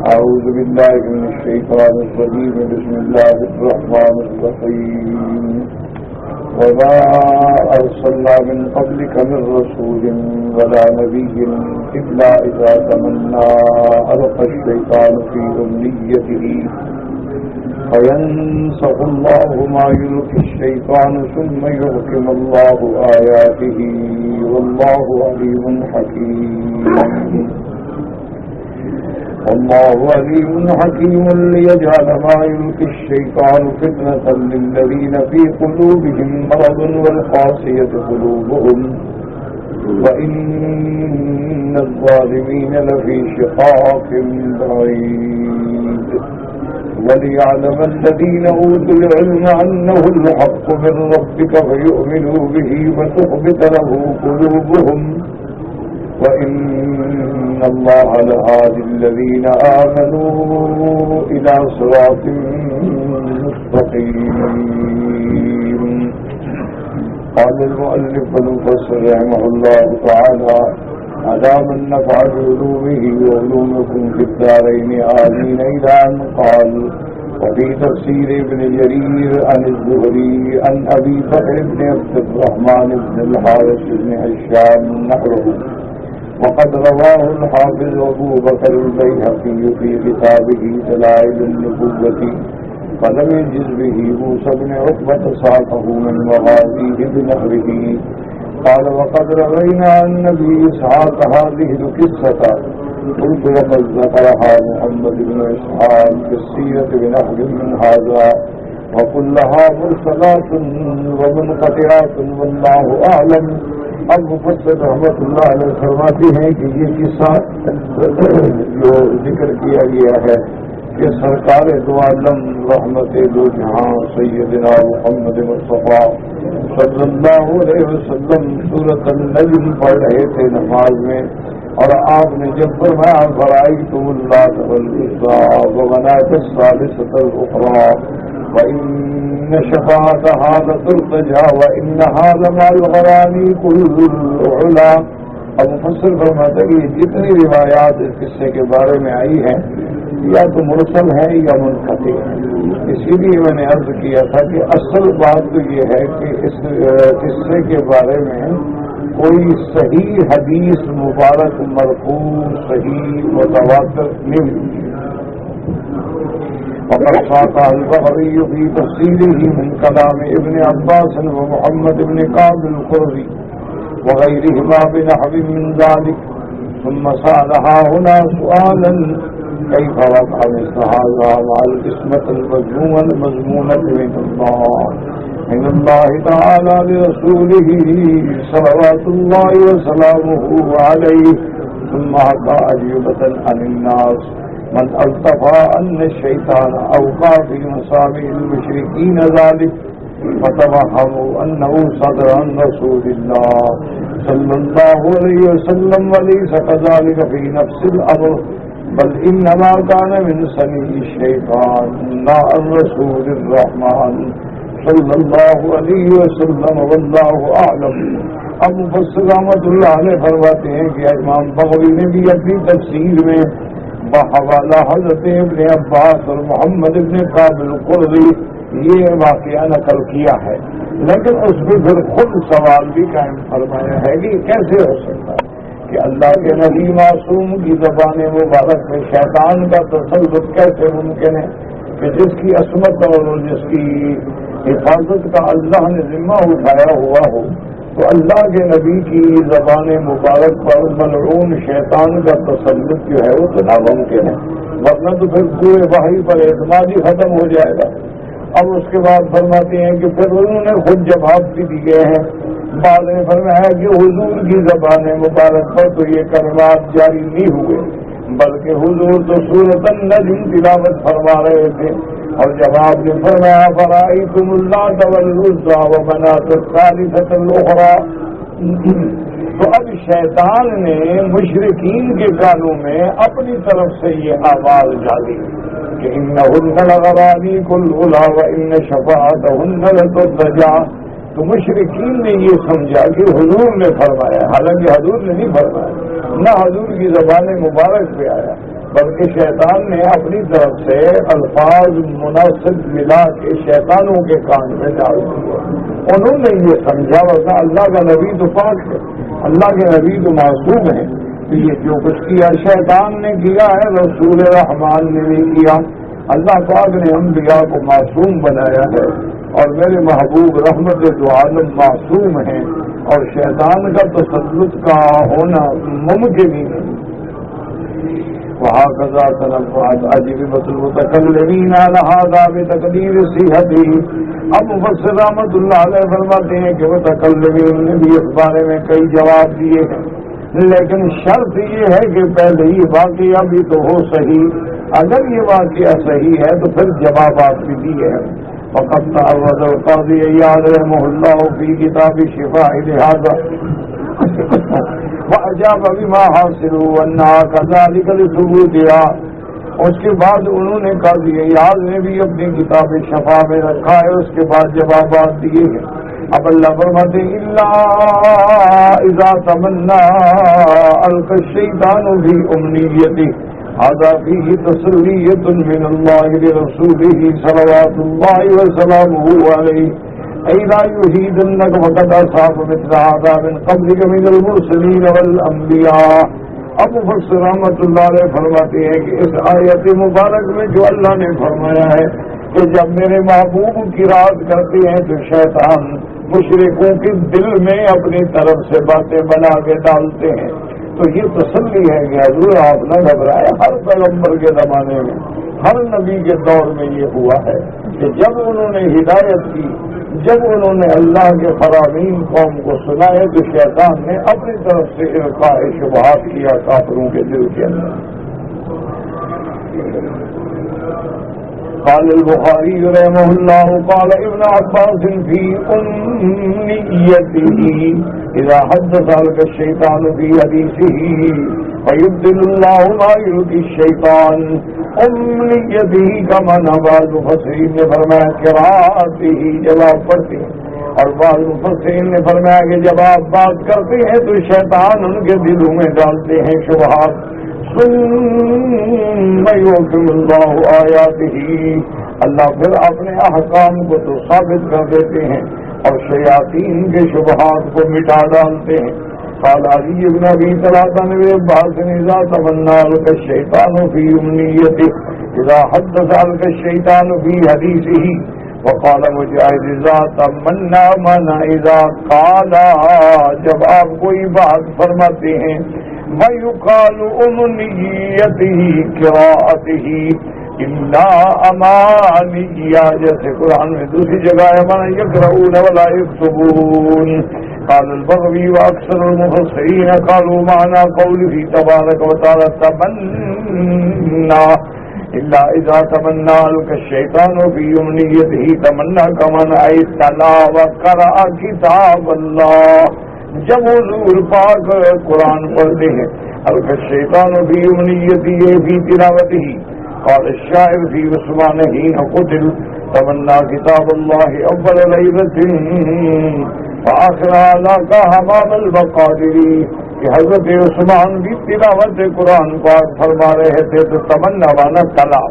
أعوذ بالله من الشيطان الرجيم. بسم الله الرحمن الرحيم. وما أرسلنا من قبلك من رسول ولا نبي إلا إذا تمنى ألقى الشيطان في أمنيته فينسخ الله ما يلقي الشيطان ثم يحكم الله آياته والله عليم حكيم. والله عليم حكيم ليجعل ما يلقي الشيطان فتنة للذين في قلوبهم مرض والقاسية قلوبهم وإن الظالمين لفي شقاق بعيد. وليعلم الذين أوتوا العلم أنه الحق من ربك فيؤمنوا به وتخبت له قلوبهم وإن الله لهادي الذين آمنوا إلى صراط مستقيم. قال المؤلف المفسر رحمه الله تعالى: على من نفع بعلومه وعلومكم في الدارين آمين. إلى أن قال: وفي تفسير ابن جرير عن الزهري عن أبي بكر بن عبد الرحمن بن الحارث بن هشام نحوه. وقد رواه الحافظ أبو بكر البيهقي في كتابه دلائل النبوة فلم يجز به موسى بن عقبة ساقه من مغازيه بنحوه. قال: وقد روينا عن النبي إسحاق هذه القصة. قلت: وقد ذكرها محمد بن إسحاق في السيرة بنحو من هذا وكلها مرسلات ومنقطعات والله أعلم. اب مفسر رحمۃ اللہ علیہ فرماتے ہیں کہ یہ قصہ جو ذکر کیا گیا ہے کہ سرکار دو عالم رحمت دو جہاں سیدنا محمد مصطفیٰ صلی اللہ علیہ وسلم سورۃ النجم پڑھ رہے تھے نماز میں، اور آپ نے جب فرمایا فرأیتم اللات والعزیٰ ومناة الثالثة الأخرى وَإِنَّ شَفَاعَتَهَا لَتُرْتَجَى وَإِنَّهَا لَمَعَ الْغَرَانِي كُلُّ الْعُلَا. اب مفسر فرماتے ہیں کہ جتنی روایات اس قصے کے بارے میں آئی ہیں یا تو مرسل ہیں یا منقطع ہیں. اسی لیے میں نے عرض کیا تھا کہ اصل بات تو یہ ہے کہ اس قصے کے بارے میں کوئی صحیح حدیث مبارک مرفوع صحیح متواتر نہیں ملتی. وقد ساق البغوي في تفسيره من كلام ابن عباس ومحمد بن كعب القرظي وغيرهما بنحو من ذلك. ثم سألها هنا سؤالا: كيف وقع مثل هذا مع القسمة المضمونة من الله تعالى لرسوله صلوات الله وسلامه عليه. ثم حكى أجوبة عن الناس من التفى أن الشيطان أوقع في مصابيح المشركين ذلك فتوهموا أنه صدر عن رسول الله صلى الله عليه وسلم وليس كذلك في نفس الأمر بل إنما كان من صنيع الشيطان لا الرسول الرحمن صلى الله عليه وسلم والله أعلم. اب مفسر رحمۃ اللہ علیہ فرماتے ہیں کہ امام بغوی نے بھی اپنی تفسیر میں بحوالہ حضرت ابن عباس اور محمد ابن کعب القرظی یہ واقعہ نقل کیا ہے، لیکن اس میں پھر خود سوال بھی قائم فرمایا ہے کہ کیسے ہو سکتا ہے کہ اللہ کے نبی معصوم کی زبان مبارک میں شیطان کا تسلط کیسے ممکن ہے کہ جس کی عصمت اور جس کی حفاظت کا اللہ نے ذمہ اٹھایا ہوا ہو، تو اللہ کے نبی کی زبان مبارک پر ملعون شیطان کا تسلط جو ہے وہ تو ناممکن ہے، ورنہ تو پھر پورے وحی پر اعتماد ہی ختم ہو جائے گا. اب اس کے بعد فرماتے ہیں کہ پھر انہوں نے خود جواب بھی دیے ہیں. بعد میں فرمایا کہ حضور کی زبان مبارک پر تو یہ کلمات جاری نہیں ہوئے، بلکہ حضور تو سورۃ النجم تلاوت فرما رہے تھے، اور جب آپ نے فرمایا فرأیتم اللات والعزیٰ ومناة الثالثة الأخرى، تو اب شیطان نے مشرکین کے کانوں میں اپنی طرف سے یہ آواز ڈالی کہ انہن لغرانی کلھلا وان شفاعتہن لترتجی. تو مشرکین نے یہ سمجھا کہ حضور نے فرمایا، حالانکہ حضور نے نہیں فرمایا، نہ حضور کی زبان مبارک پہ آیا، بلکہ شیطان نے اپنی طرف سے الفاظ مناسب ملا کے شیطانوں کے کان میں ڈال دیے. انہوں نے یہ سمجھا ورنہ اللہ کا نبی تو پاک ہے، اللہ کے نبی تو معصوم ہے. یہ جو کچھ کیا شیطان نے کیا ہے رسول رحمان نے نہیں کیا. اللہ پاک نے انبیاء کو معصوم بنایا ہے اور میرے محبوب رحمت دو عالم معصوم ہیں اور شیطان کا تسلط کا ہونا ممکن ہی نہیں. وہاں قضا تنفعت عجیبۃ المتکلمین علی ھذا بتقدیر صحته. اب مفسر رحمۃ اللہ علیہ فرماتے ہیں کہ متکلمین نے بھی اس بارے میں کئی جواب دیے ہیں، لیکن شرط یہ ہے کہ پہلے ہی واقعہ بھی تو ہو صحیح. اگر یہ واقعہ صحیح ہے تو پھر جوابات بھی دیے ہیں. وقد تعرض القاضی عیاض رحمہ اللہ فی کتاب شفاء لہذا وأجاب بما حاصلوا أنها كذلك لثبوتها. اس کے بعد انہوں نے قاضی عیاض نے بھی اپنی کتاب شفا میں رکھا ہے، اس کے بعد جوابات دیے ہیں. اب اللہ فرماتے ہیں الا اذا تمنا القى الشيطان في امنيته هذا فيه تسلية من الله لرسوله صلوات الله وسلامه عليه أي لا يهيدنك فقد أصاب مثل هذا من قبلك من المرسلين والأنبياء. اب مفسر رحمۃ اللہ علیہ فرماتے ہیں کہ اس آیت مبارک میں جو اللہ نے فرمایا ہے کہ جب میرے محبوب کی رات کرتے ہیں تو شیطان مشرکوں کے دل میں اپنی طرف سے باتیں بنا کے ڈالتے ہیں، تو یہ تسلی ہے کہ حضور آپ نہ گھبرائے. ہر پیغمبر کے زمانے میں ہر نبی کے دور میں یہ ہوا ہے کہ جب انہوں نے ہدایت کی، جب انہوں نے اللہ کے فرامین قوم کو سنائے تو شیطان نے اپنی طرف سے القاء شبہات کیا کافروں کے دل کے اندر. قال البخاری رحمہ اللہ قال ابن عباس فی امنیته اذا حدث لك الشیطان فی حدیثه فیبدل اللہ ما یلقی الشیطان. امنیته کا معنی بعض مفسرین نے فرمایا قراءته جب آپ پڑھتے ہیں، اور بعض مفسرین نے فرمایا کہ جب آپ بات کرتے ہیں تو شیطان ان کے دلوں میں ڈالتے ہیں شبہات. ثم يحكم الله آياته. اللہ پھر اپنے احکام کو تو ثابت کر دیتے ہیں اور شیاطین کے شبہات کو مٹا ڈالتے ہیں. قال علی بن ابی طلحہ نے بعض اذا تمنا لك الشیطان فی امنیته اذا حدث لك الشیطان فی حدیثه. وقال مجاہد اذا تمنا مانا اذا قال، جب آپ کوئی بات فرماتے ہیں وَيُقَالُ أُمْنِيَّتِهِ قِرَاءَتِهِ إِلَّا أَمَانِيَّ. جیسے قرآن میں دوسری جگہ ہے مَنْ يَقْرَؤُونَ وَلَا يَكْتُبُونَ. قال البغوي وأكثر المفسرين قالوا معنى قوله تبارك وتعالى تمنى إلا إذا تمنى لك الشيطان في أمنيته تمنى كمن أي تلا وقرأ كتاب الله. جب حضور پاک قرآن پڑھتے ہیں القى الشیطان فی امنیته فی تلاوته. قال الشاعر فی عثمان حين قتل تمنى كتاب الله اول ليلة فآخرها لاقى حمام البقادر. کہ حضرت عثمان بھی تلاوت قرآن پاک فرما رہے تھے تو تمنا وانا تلا.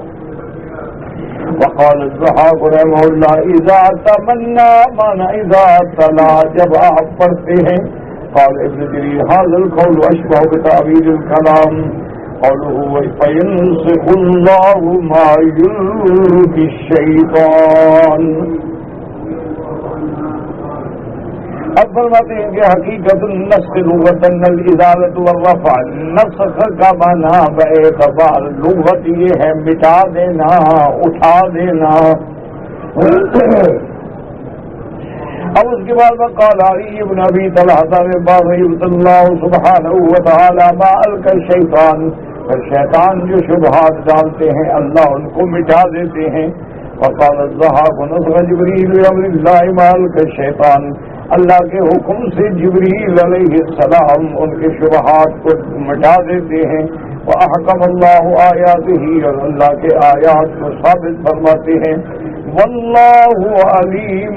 وقال الضحاك رحمہ اللہ اذا تمنا مانا اذا تلا، جب آپ پڑھتے ہیں. قال ابن جرير هذا القول اشبه بتعبير الكلام قوله فينسخ الله ما يلقي الشيطان. اب فرماتے ہیں کہ حقیقت النسخ لغتاً الازالۃ والرفع. نسخ کا معنی باعتبار لغت یہ ہے مٹا دینا، اٹھا دینا. اب اس کے بعد قال علی بن ابی طلحہ رضی اللہ سبحانہ وتعالی ما القى الشیطان. شیطان جو شبہات ڈالتے ہیں اللہ ان کو مٹا دیتے ہیں. وقال الضحاك نسخ جبریل بامر اللہ ما القى الشیطان. اللہ کے حکم سے جبریل علیہ السلام ان کے شبہات کو مٹا دیتے ہیں. وَأَحْكَمَ اللَّهُ آيَاتِهِ، اور اللہ کے آیات کو ثابت فرماتے ہیں. واللہ علیم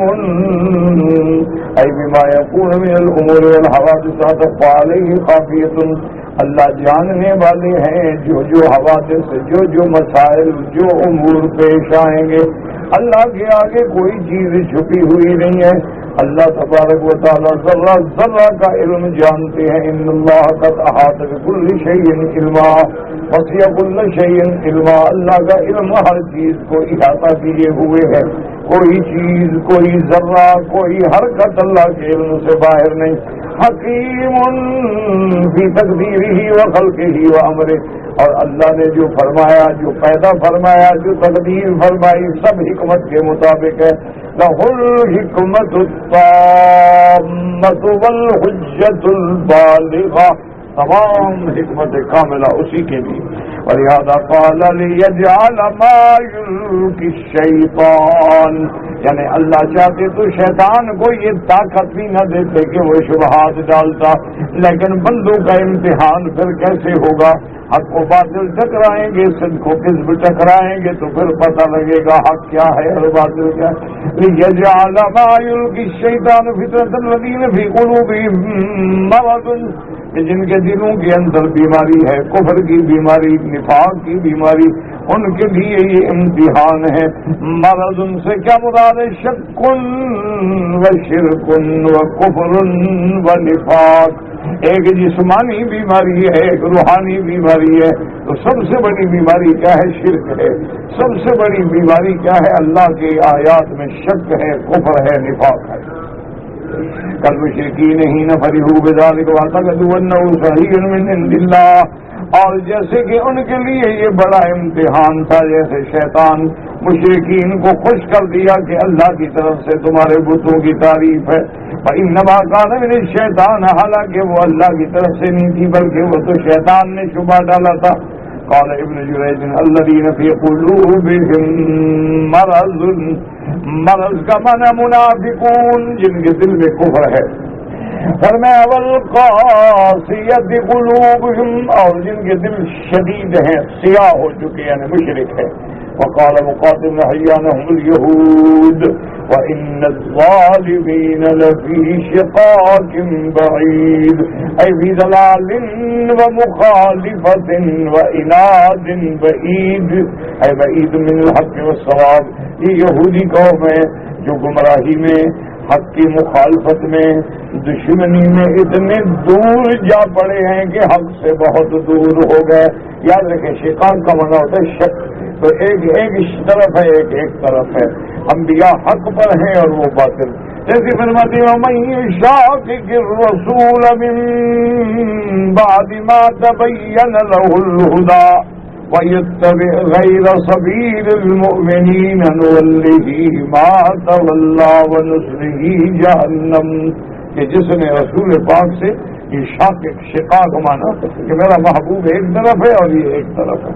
ای بما یکون من الامور والحوادث تخفی علیہ خافیۃ، اللہ جاننے والے ہیں جو حوادث، جو مسائل، جو امور پیش آئیں گے، اللہ کے آگے کوئی چیز چھپی ہوئی نہیں ہے۔ اللہ تبارک و تعالی ذرہ ذرہ کا علم جانتے ہیں۔ ان اللہ قد احاط بكل شیء علما وسع كل شیء علما، اللہ کا علم ہر چیز کو احاطہ کیے ہوئے ہے، کوئی چیز، کوئی ذرہ، کوئی حرکت اللہ کے علم سے باہر نہیں۔ حکیم فی تقدیرہ و خلقہ و امرہ، اور اللہ نے جو فرمایا، جو پیدا فرمایا، جو تقدیر فرمائی، سب حکمت کے مطابق ہے۔ لہ الحکمت التامۃ والحجۃ البالغہ، تمام حکمت کاملہ اسی کے لیے۔ ولہذا قال لیجعل ما یلقی الشیطان، یعنی اللہ چاہتے تو شیطان کو یہ طاقت بھی نہ دیتے کہ وہ شبہات ڈالتا، لیکن بندوں کا امتحان پھر کیسے ہوگا؟ حق و باطل ٹکرائیں گے، صدق و کذب ٹکرائیں گے تو پھر پتہ لگے گا حق کیا ہے اور باطل کیا ہے۔ لیجعل ما یلقی الشیطان فتنة الذین فی قلوبہم مرض، جن کے دلوں کے اندر بیماری ہے، کفر کی بیماری، نفاق کی بیماری، ان کے لیے یہ امتحان ہے۔ مرض ان سے کیا مراد ہے؟ شک و شرک و کفر و نفاق، ایک جسمانی بیماری ہے، ایک روحانی بیماری ہے۔ تو سب سے بڑی بیماری کیا ہے؟ شرک ہے۔ سب سے بڑی بیماری کیا ہے؟ اللہ کے آیات میں شک ہے، کفر ہے، نفاق ہے۔ کالمشرکین حین فرحوا بذلک واعتقدوا انہ صحیح من عند اللہ، اور جیسے کہ ان کے لیے یہ بڑا امتحان تھا، جیسے شیطان مشرکین کو خوش کر دیا کہ اللہ کی طرف سے تمہارے بتوں کی تعریف ہے۔ فإنما كان من الشیطان، حالانکہ وہ اللہ کی طرف سے نہیں تھی بلکہ وہ تو شیطان نے شبہ ڈالا تھا۔ قال ابن جریج الذین فی قلوبہم مرض، مرض کا معنی منافقون، جن کے دل میں کفر ہے۔ فرمایا والقاسیۃ قلوبہم، اور جن کے دل شدید ہیں، سیاہ ہو چکے یعنی مشرک ہے۔ وقال مقاتل حیانہم اليہود وَإِنَّ الظَّالِمِينَ لَفِي شِقَاقٍ بَعِيدٍ، أي في ضلال ومخالفة وإناد بعيد، أي بعيد من الحق والصواب۔ یہ یہودی قوم ہے جو گمراہی میں، حق کی مخالفت میں، دشمنی میں اتنے دور جا پڑے ہیں کہ حق سے بہت دور ہو گئے۔ یاد رکھیں شقاق کا معنی ہوتا ہے شک، تو ایک طرف ہے، ایک طرف ہے۔ انبیاء حق پر ہیں اور وہ باطل، جیسے فرماتے ہیں وَمَن يُشَاقِقِ الرَّسُولَ مِن بَعْدِ مَا تَبَيَّنَ لَهُ الْهُدَىٰ وَيَتَّبِعْ غَيْرَ سَبِيلِ الْمُؤْمِنِينَ نُوَلِّهِ مَا تَوَلَّىٰ وَنُصْلِهِ جَهَنَّمَ، کہ جس نے رسول پاک سے یہ شقاق مانا کہ میرا محبوب ایک طرف ہے اور یہ ایک طرف ہے،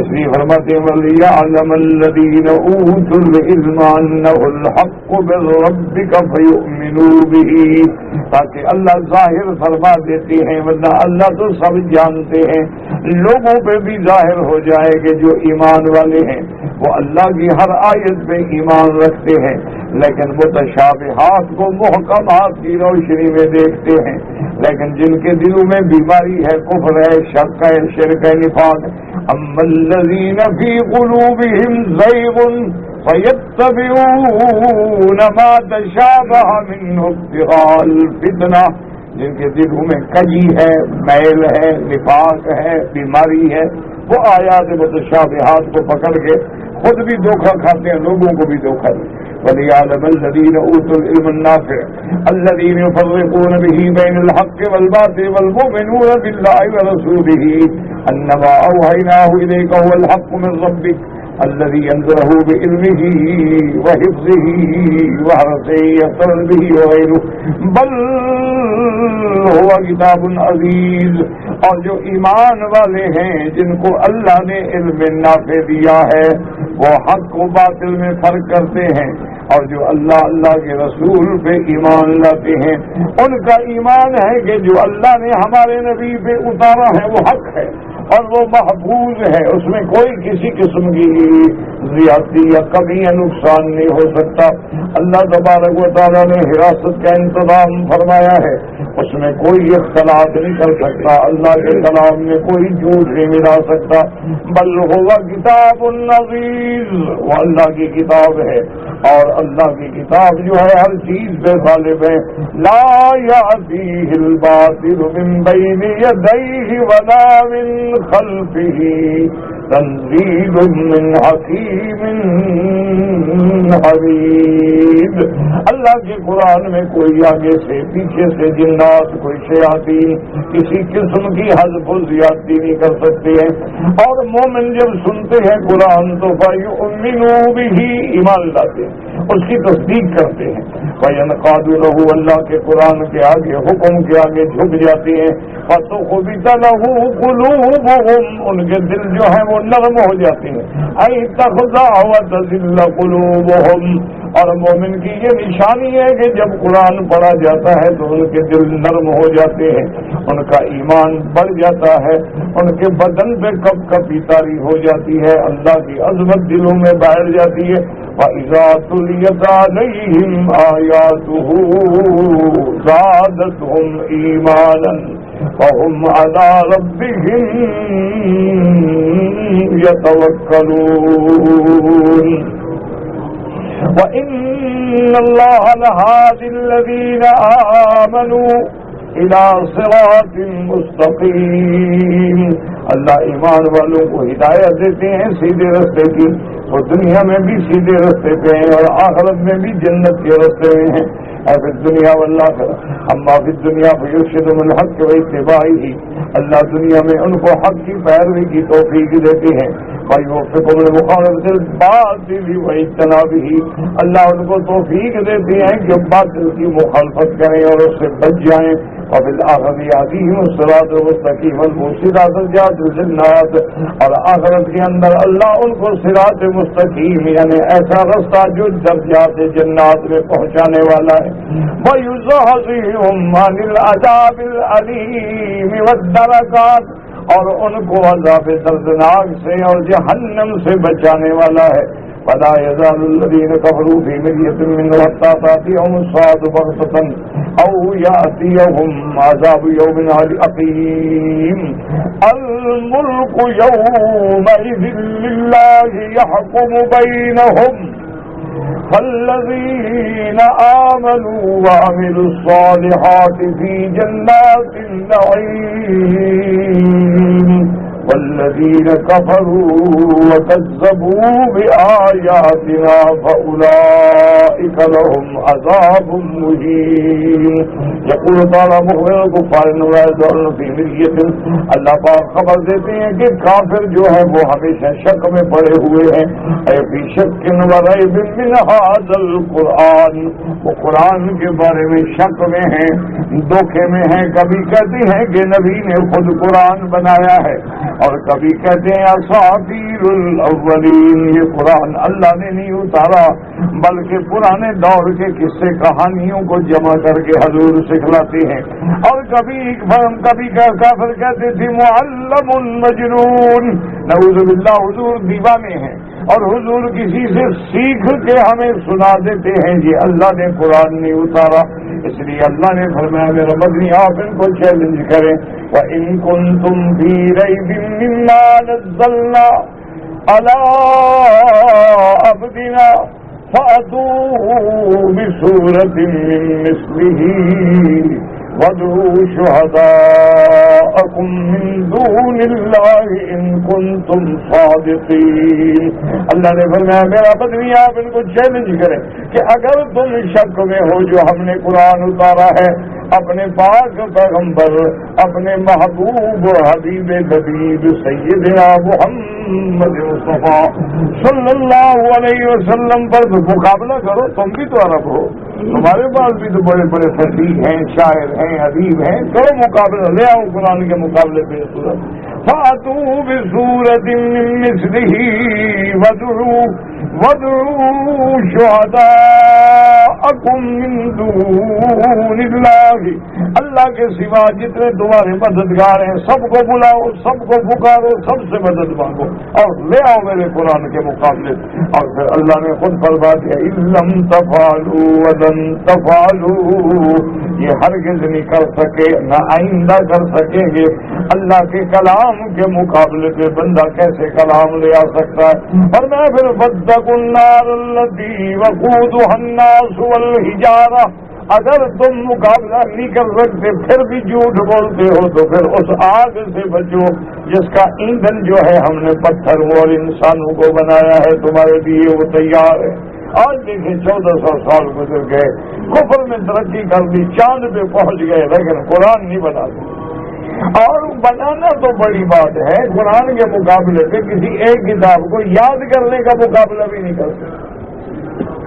اس لیے فرماتے ہیں وَلِيَعْلَمَ الَّذِينَ أُوتُوا الْعِلْمَ أَنَّهُ الْحَقُّ مِن رَّبِّكَ فَيُؤْمِنُوا بِهِ، تاکہ اللہ ظاہر فرما دیتے ہیں، ورنہ اللہ تو سب جانتے ہیں، لوگوں پہ بھی ظاہر ہو جائے کہ جو ایمان والے ہیں وہ اللہ کی ہر آیت پہ ایمان رکھتے ہیں، لیکن متشابہات کو محکمات کی روشنی میں دیکھتے ہیں۔ لیکن جن کے دلوں میں بیماری ہے، کفر ہے، شک ہے، شرک ہے، نفاق، اما الذین فی قلوبہم زیغ فیتبعون ما تشابہ منہ ابتغاء الفتنہ، جن کے دلوں میں کجی ہے، میل ہے، نفاق ہے، بیماری ہے، وہ آیات متشابہات کو پکڑ کے خود بھی دھوکہ کھاتے ہیں، لوگوں کو بھی دھوکہ دیتے ہیں۔ وَلِيَعْلَمَ الَّذِينَ أُوتُوا الْعِلْمَ النَّافِعَ الَّذِينَ يُفَرِّقُونَ بِهِ بَيْنَ الْحَقِّ وَالْبَاطِلِ وَالْمُؤْمِنُونَ بِاللَّهِ وَرَسُولِهِ أَنَّمَا أَوْحَيْنَاهُ إِلَيْكَ هُوَ الْحَقُّ مِن رَّبِّكَ الَّذِي أَنزَلَهُ بِعِلْمِهِ وَحِفْظِهِ وَحَرَسِهِ يَقْتَرَ بِهِ وَغَيْرُهُ بَلْ هُوَ كِتَابٌ عَزِيزٌ، اور جو ایمان والے ہیں جن کو اللہ نے علم نافع دیا ہے وہ حق و باطل میں فرق کرتے ہیں، اور جو اللہ کے رسول پہ ایمان لاتے ہیں ان کا ایمان ہے کہ جو اللہ نے ہمارے نبی پہ اتارا ہے وہ حق ہے، اور وہ محفوظ ہے، اس میں کوئی کسی قسم کی زیادتی یا کمی یا نقصان نہیں ہو سکتا۔ اللہ تبارک و تعالیٰ نے حراست کا انتظام فرمایا ہے، اس میں کوئی اختلاط نہیں کر سکتا، اللہ کے کلام میں کوئی جھوٹ نہیں ملا سکتا۔ بل ہوا کتاب العزیز، وہ اللہ کی کتاب ہے، اور اللہ کی کتاب جو ہے ہر چیز پہ غالب ہے۔ لا یأتیہ الباطل من بین یدیہ ولا من خلفہ تنزیل من حکیم حمید۔ اللہ کے قرآن میں کوئی آگے سے پیچھے سے جنات، کوئی شیاطین کسی قسم کی حذف و زیادتی نہیں کر سکتے ہیں۔ اور مومن جب سنتے ہیں قرآن تو فَيُؤْمِنُوا بِهِ، ایمان لاتے ہیں، اس کی تصدیق کرتے ہیں۔ وَيَنْقَادُ لَهُ، اللہ کے قرآن کے آگے، حکم کے آگے جھک جاتے ہیں۔ فَتُخْبِتَ لَهُ قُلُوبُهُمْ، ان کے دل جو ہیں وہ نرم ہو جاتے ہیں۔ اَيْ تَخْضَعَ وَتَذِلَّ قُلُوبُهُمْ، اور مومن کی یہ نشانی ہے کہ جب قرآن پڑھا جاتا ہے تو ان کے دل نرم ہو جاتے ہیں، ان کا ایمان بڑھ جاتا ہے، ان کے بدن پہ کپ کپی طاری ہو جاتی ہے، اللہ کی عظمت دلوں میں بیٹھ جاتی ہے۔ وَإِذَا تُلِيَتْ عَلَيْهِمْ آيَاتُهُ زَادَتْهُمْ إِيمَانًا وَهُمْ عَلَى رَبِّهِمْ يَتَوَكَّلُونَ۔ وَإِنَّ اللَّهَ لَهَادِ الَّذِينَ آمَنُوا إِلَى صِرَاطٍ مُسْتَقِيمٍ، اللہ ایمان والوں کو ہدایت دیتے ہیں سیدھے رستے کی، وہ دنیا میں بھی سیدھے رستے پہ ہیں اور آخرت میں بھی جنت کے رستے میں ہیں۔ فی الدنیا والآخرہ، اما فی الدنیا فیرشدہم الحق واتباعہ، اللہ دنیا میں ان کو حق کی پیروی کی توفیق دیتے ہیں۔ ویوفقہم لمخالفۃ الباطل واجتنابہ، اللہ ان کو توفیق دیتے ہیں کہ باطل کی مخالفت کریں اور اس سے بچ جائیں۔ وفی الآخرۃ یہدیہم الصراط المستقیم الموصلۃ الجنات الجنات، اور آخرت کے اندر اللہ ان کو صراط مستقیم یعنی ایسا رستہ جو درجات جنات میں پہنچانے والا ہے۔ وَيُزَحْزِحُهُمْ عَنِ الْعَذَابِ الْأَلِيمِ وَالدَّرَكَاتِ، اور ان کو عذاب دردناک سے اور جہنم سے بچانے والا ہے۔ وَلَا يَزَالُ الَّذِينَ كَفَرُوا فِي مِرْيَةٍ مِّنْهُ حَتَّىٰ تَأْتِيَهُمُ السَّاعَةُ بَغْتَةً أَوْ يَأْتِيَهُمْ عَذَابُ يَوْمٍ عَقِيمٍ۔ الْمُلْكُ يَوْمَئِذٍ لِّلَّهِ يَحْكُمُ بَيْنَهُمْ، فَالَّذِينَ آمَنُوا وَعَمِلُوا الصَّالِحَاتِ فِي جَنَّاتِ النَّعِيمِ، وَالَّذِينَ كَفَرُوا وَكَذَّبُوا بِآيَاتِنَا فَأُولَئِكَ لَهُمْ عَذَابٌ مُّهِينٌ۔ یقول تعالیٰ مخبر الکفار لا یزالون فی مریۃ، اللہ پاک خبر دیتے ہیں کہ کافر جو ہے وہ ہمیشہ شک میں پڑے ہوئے ہیں۔ اے فی شک و ریب من ھذا القرآن، وہ قرآن کے بارے میں شک میں ہیں، دھوکے میں ہیں۔ کبھی کہتے ہیں کہ نبی نے خود قرآن بنایا ہے، اور کبھی کہتے ہیں اساطیر الاولین، یہ قرآن اللہ نے نہیں اتارا بلکہ پرانے دور کے قصے کہانیوں کو جمع کر کے حضور سکھلاتے ہیں۔ اور کبھی کافر کہتے تھے معلم مجنون، نعوذ باللہ حضور دیوانے ہیں اور حضور کسی سے سیکھ کے ہمیں سنا دیتے ہیں یہ اللہ نے قرآن نہیں اتارا۔ اس لیے اللہ نے فرمایا میرا مدنی آپ ان کو چیلنج کریں، وَإِن كُنتُمْ فِي رَيْبٍ مِّمَّا نَزَّلْنَا عَلَىٰ عَبْدِنَا فَأْتُوا بِسُورَةٍ مِّن مِّثْلِهِ وَادْعُوا شُهَدَاءَكُم مِّن دُونِ اللَّهِ إِن كُنتُمْ صَادِقِينَ۔ اللہ نے فرمایا میرا بدنی آپ ان کو چیلنج کریں کہ اگر تم شک میں ہو جو ہم نے قرآن اتارا ہے اپنے پاک پیغمبر اپنے محبوب حبیب لبیب سیدنا محمد مصطفیٰ صلی اللہ علیہ وسلم پر مقابلہ کرو، تم بھی تو عرب ہو، تمہارے پاس بھی تو بڑے بڑے فصیح ہیں، شاعر ہیں، ادیب ہیں، کرو مقابلہ، لے آؤ قرآن کے مقابلے پہ صورت۔ فَأْتُوا بِسُورَةٍ مِّن مِّثْلِهِ وَادْعُوا شُهَدَاءَكُم مِّن دُونِ اللَّهِ، اللہ اللہ کے سوا جتنے تمہارے مددگار ہیں سب کو بلاؤ، سب کو پکارو، سب سے مدد مانگو اور لے آؤ میرے قرآن کے مقابلے۔ اور پھر اللہ نے خود فرما دیا لم تفعلوا ولن تفعلوا، یہ ہرگز نہیں کر سکے نہ آئندہ کر سکیں گے۔ اللہ کے کلام کے مقابلے پہ بندہ کیسے کلام لے آ سکتا ہے؟ اور میں پھر فاتقوا النار التي وقودها الناس والحجارہ، اگر تم مقابلہ نہیں کر سکتے پھر بھی جھوٹ بولتے ہو تو پھر اس آگ سے بچو جس کا ایندھن جو ہے ہم نے پتھروں اور انسانوں کو بنایا ہے تمہارے لیے، وہ تیار ہے۔ آج دیکھیں 1400 سال گزر گئے، کفر میں ترقی کر دی، چاند پہ پہنچ گئے، لیکن قرآن نہیں بنا دیا۔ اور بنانا تو بڑی بات ہے، قرآن کے مقابلے پہ کسی ایک کتاب کو یاد کرنے کا مقابلہ بھی نہیں کر سکتے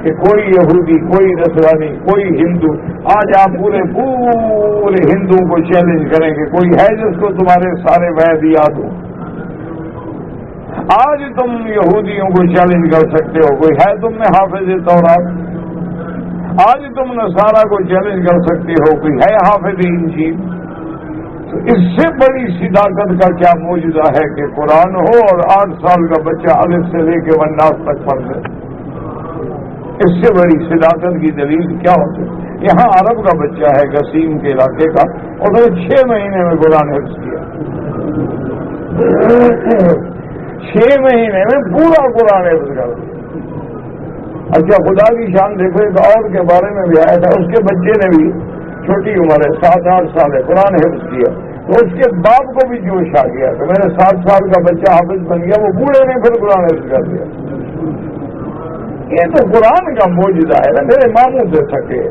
کہ کوئی یہودی، کوئی نصرانی، کوئی ہندو، آج آپ پورے ہندوؤں کو چیلنج کریں گے کوئی ہے جس کو تمہارے سارے وید یاد ہو؟ آج تم یہودیوں کو چیلنج کر سکتے ہو، کوئی ہے تم میں حافظ تورات؟ آج تم نصارہ کو چیلنج کر سکتے ہو، کوئی ہے حافظ انجیل؟ تو اس سے بڑی صداقت کا کیا معجزہ ہے کہ قرآن ہو اور 8 سال کا بچہ الف سے لے کے والناس تک پڑھ لے؟ اس سے بڑی صداقت کی دلیل کیا ہوتی ہے؟ یہاں عرب کا بچہ ہے قسیم کے علاقے کا، اور 6 مہینے میں قرآن حفظ کیا، 6 مہینے میں پورا قرآن حفظ کر دیا۔ اچھا خدا کی شان دیکھو، ایک اور کے بارے میں بھی آیا تھا، اس کے بچے نے بھی چھوٹی عمر ہے، 7-8 سال ہے، قرآن حفظ کیا، تو اس کے باپ کو بھی جوش آ گیا تو میرے 7 سال کا بچہ حافظ بن گیا، وہ بوڑھے نے پھر قرآن حفظ کر دیا۔ یہ تو قرآن کا معجزہ ہے نا۔ میرے ماموں سے سکے،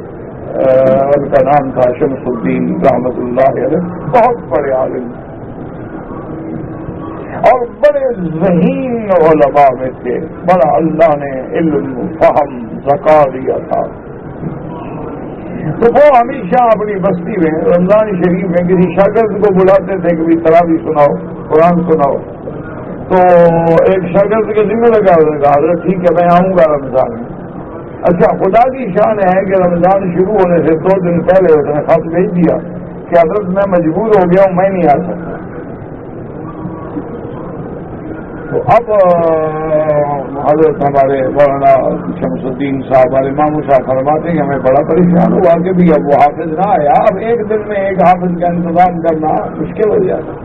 ان کا نام تھا شمس الدین رحمت اللہ علیہ، بہت بڑے عالم اور بڑے ذہین علماء میں تھے، بڑا اللہ نے علم، فہم، ذکا دیا تھا۔ تو وہ ہمیشہ اپنی بستی میں رمضان شریف میں کسی شاگرد کو بلاتے تھے کہ بھی تراویح سناؤ، قرآن سناؤ، تو ایک شاگرد کے ذمہ لگا حضرت ٹھیک ہے میں آؤں گا رمضان میں۔ اچھا خدا کی شان ہے کہ رمضان شروع ہونے سے 2 دن پہلے اس نے خط بھیج دیا کہ حضرت میں مجبور ہو گیا ہوں، میں نہیں آ سکتا۔ تو اب حضرت ہمارے مولانا شمس الدین صاحب والے ماموں صاحب فرماتے ہیں کہ ہمیں بڑا پریشان ہوا کہ بھی اب وہ حافظ نہ آیا، اب ایک دن میں ایک حافظ کا انتظام کرنا مشکل ہو جاتا۔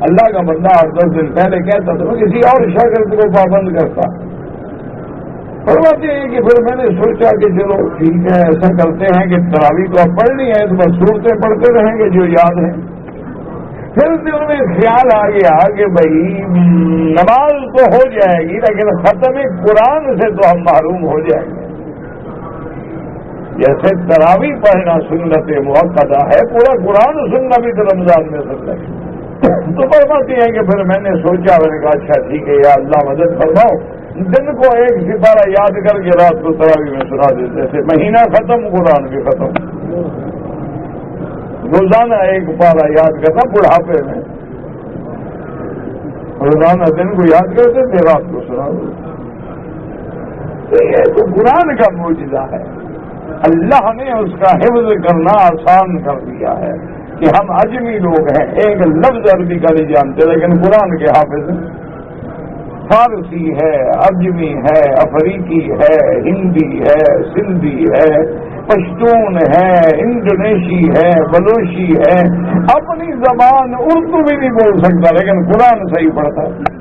اللہ کا بندہ 8-10 دن پہلے کہتا تھا کسی اور شاگرد کو پابند کرتا۔ فرماتے ہیں کہ پھر میں نے سوچا کہ چلو ٹھیک ہے، ایسا کرتے ہیں کہ تراویح تو اب پڑھنی ہے تو بس صورتیں پڑھتے رہیں گے جو یاد ہیں۔ پھر دل میں خیال آ گیا کہ بھائی نماز تو ہو جائے گی لیکن ختم قرآن سے تو ہم محروم ہو جائیں گے۔ جیسے تراویح پڑھنا سنت مؤکدہ ہے، پورا قرآن سننا بھی تو رمضان میں سننا ہے۔ تو فرماتی ہیں کہ پھر میں نے سوچا، میں نے کہا اچھا ٹھیک ہے یا اللہ مدد فرماؤ، دن کو ایک سپارہ یاد کر کے رات کو تراویح میں سنا دیتے تھے، مہینہ ختم قرآن بھی ختم، روزانہ ایک پارہ یاد کرنا، بڑھاپے میں روزانہ دن کو یاد کرتے تھے، رات کو سنا دیتے۔ یہ تو قرآن کا معجزہ ہے، اللہ نے اس کا حفظ کرنا آسان کر دیا ہے کہ ہم عجمی لوگ ہیں، ایک لفظ عربی کا نہیں جانتے لیکن قرآن کے حافظ ہیں۔ فارسی ہے، عجمی ہے، افریقی ہے، ہندی ہے، سندھی ہے، پشتون ہے، انڈونیشی ہے، بلوچی ہے، اپنی زبان اردو بھی نہیں بول سکتا لیکن قرآن صحیح پڑھتا ہے۔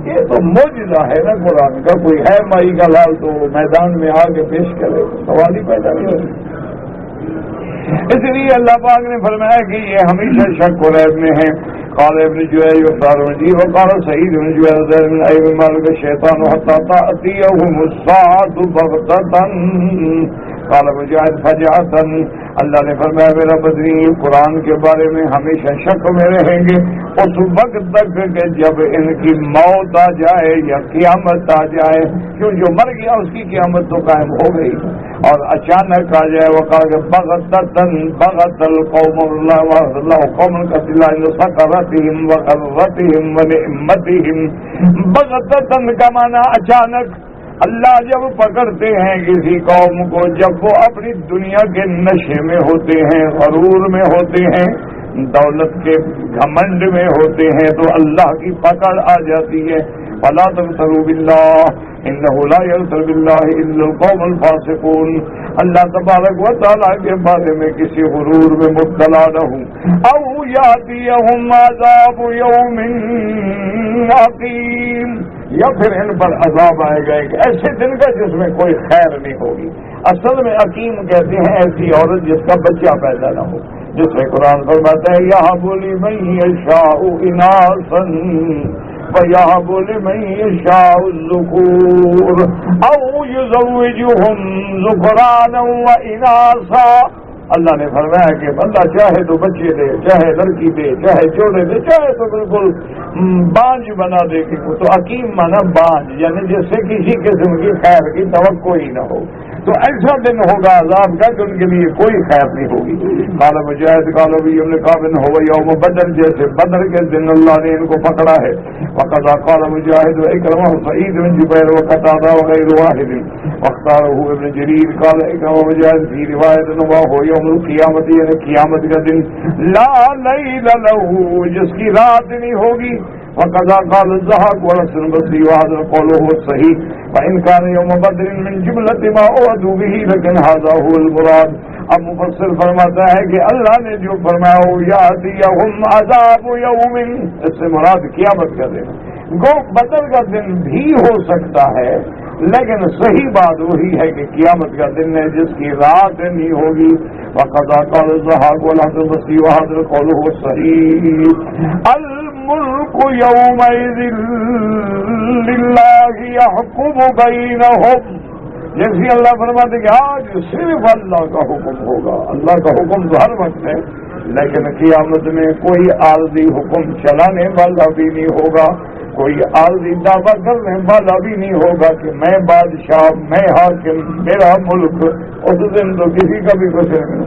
یہ تو معجزہ ہے نا قرآن کا۔ کوئی ہے مائی کا لال تو میدان میں آ کے پیش کرے، سوال ہی پیدا نہیں ہوتا۔ اس لیے اللہ پاک نے فرمایا کہ یہ ہمیشہ شک و ریب میں ہیں۔ قال ابن جویج وقال مجید وقال سعید بن جویج من ایب مالک الشیطان حتی تأتیہم الساعة بغتة قال مجاہد فجعتا۔ اللہ نے فرمایا میرا بدنی قرآن کے بارے میں ہمیشہ شک میں رہیں گے اس وقت تک کہ جب ان کی موت آ جائے یا قیامت آ جائے، کیوں جو مر گیا اس کی قیامت تو قائم ہو گئی، اور اچانک آ جائے وقال بغتة بغت القوم اللہ قوم قتل سقرتهم وغرتهم ونعمتهم۔ بغتة کا معنی اچانک، اللہ جب پکڑتے ہیں کسی قوم کو جب وہ اپنی دنیا کے نشے میں ہوتے ہیں، غرور میں ہوتے ہیں، دولت کے گھمنڈ میں ہوتے ہیں، تو اللہ کی پکڑ آ جاتی ہے. فلا تغتروا باللہ انہ لا یغتر باللہ الا القوم الفاسقون. اللہ تبارک و تعالیٰ کے بارے میں کسی غرور میں مبتلا نہ ہوں. او یاتیہم عذاب یوم عقیم، یا پھر ان پر عذاب آئے گا ایک ایسے دن کا جس میں کوئی خیر نہیں ہوگی. اصل میں عقیم کہتے ہیں ایسی عورت جس کا بچہ پیدا نہ ہو، جس میں قرآن فرماتا ہے یہب لمن یشاء اناثا ویہب لمن یشاء الذکور او یزوجہم ذکرانا واناثا. اللہ نے فرمایا کہ بندہ چاہے تو بچے دے، چاہے لڑکی دے، چاہے جوڑے دے، چاہے تو بالکل بانج بنا دے. تو حکیم مانا بانج، یعنی جس سے کسی قسم کی خیر کی توقع ہی نہ ہو. تو ایسا دن ہوگا عذاب کا کہ ان کے لیے کوئی خیر نہیں ہوگی. قال مجاہد قال ابی ابن کعب هو یوم بدر، جیسے بدر کے دن اللہ نے ان کو پکڑا ہے. وقد قال مجاہد واکرمہ سعید بن جبیر وقتادہ وغیر واحد واختاره ابن جریر. قال اکرمہ مجاہد فی روایت هو یوم القیامت، یعنی قیامت کا دن لا لیل له، جس کی رات نہیں ہوگی. وقد قال الضحاك والحسن البصري وهذا القول هو الصحيح وإن كان يوم بدر من جملة ما أوعدوا به لكن هذا هو المراد. اب مفسر فرماتا ہے کہ اللہ نے جو فرمایا یاتیہم عذاب یوم، اس سے مراد قیامت کا دن. گو بدر کا دن بھی ہو سکتا ہے، لیکن صحیح بات وہی ہے کہ قیامت کا دن ہے جس کی رات نہیں ہوگی. وقد قال الضحاك والحسن البصري وهذا القول هو الصحيح. الملك يومئذ لله يحكم بينهم. جیسے اللہ فرماتے کہ آج صرف اللہ کا حکم ہوگا. اللہ کا حکم تو ہر وقت ہے، لیکن قیامت میں کوئی عارضی حکم چلانے والا بھی نہیں ہوگا، کوئی عارضی دعویٰ کرنے والا بھی نہیں ہوگا کہ میں بادشاہ، میں حاکم، میرا ملک. اس دن تو کسی کا بھی کچھ نہیں.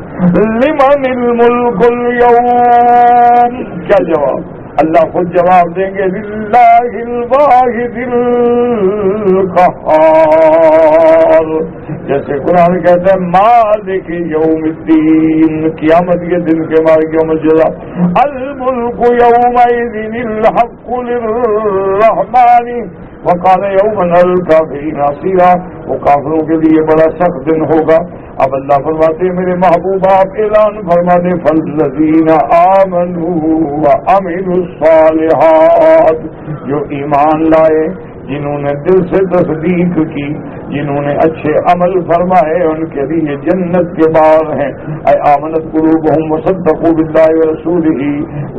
لمن الملک اليوم، کیا جواب؟ اللہ خود جواب دیں گے للہ الواحد القہار. جیسے قرآن کہتا ہے مالک یوم الدین، قیامت کے دن کے مالک یوم الجزا. الملک یومئذ الحق للرحمن وقال یوما للکافرین عسیرا. وہ کافروں کے لیے بڑا سخت دن ہوگا. اب اللہ فرماتے میرے محبوب آپ اعلان فرما دیں فالذین آمنوا وعملوا الصالحات، جو ایمان لائے، جنہوں نے دل سے تصدیق کی، جنہوں نے اچھے عمل فرمائے، ان کے لیے جنت کے باغ ہیں. اے آمنت قلوبہم وصدقوا باللہ ورسولہ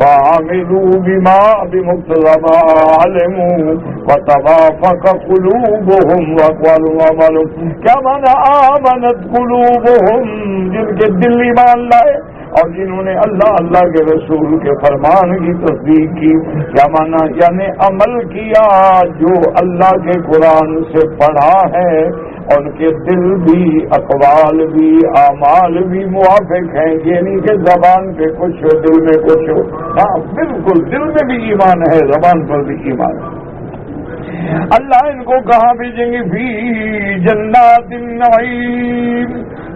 وعملوا بما بمقتضى ما علموا وتوافق قلوبہم واقوالهم واعمالهم. کیا مانا آمنت قلوبہم، جن کے دل ایمان لائے اور جنہوں نے اللہ کے رسول کے فرمان کی تصدیق کی. کیا مانا؟ یعنی عمل کیا جو اللہ کے قرآن سے پڑھا ہے، ان کے دل بھی، اقوال بھی، اعمال بھی موافق ہیں. یہ نہیں کہ زبان پہ کچھ ہو دل میں کچھ ہو. ہاں بالکل، دل میں بھی ایمان ہے، زبان پر بھی ایمان ہے. اللہ ان کو کہاں بھیجیں گے؟ فی جنات النعیم،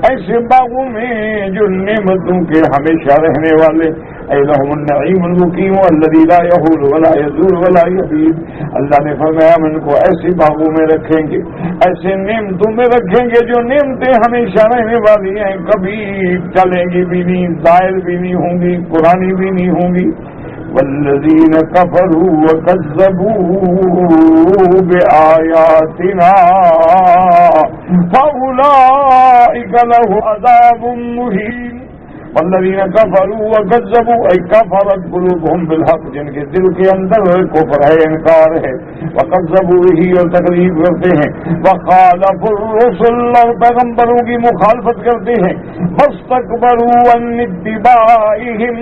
ایسے باغوں میں جو نعمتوں کے ہمیشہ رہنے والے. لهم النعیم المقیم الذی لا یحول ولا یزول ولا یبید. اللہ نے فرمایا ہم ان کو ایسے باغوں میں رکھیں گے، ایسے نعمتوں میں رکھیں گے جو نعمتیں ہمیشہ رہنے والی ہیں، کبھی چلیں گی بھی نہیں، زائل بھی نہیں ہوں گی، پرانی بھی نہیں ہوں گی. والذین کفروا وکذبوا بآیاتنا فاولئک لهم عذاب مہین. والذین کفروا وکذبوا ای کفرت قلوبہم بالحق، جن کے دل کے اندر کفر ہے، انکار ہے. وکذبوا به، اور تکذیب کرتے ہیں. وخالفوا الرسل، اور پیغمبروں کی مخالفت کرتے ہیں. واستکبروا عن اتباعہم،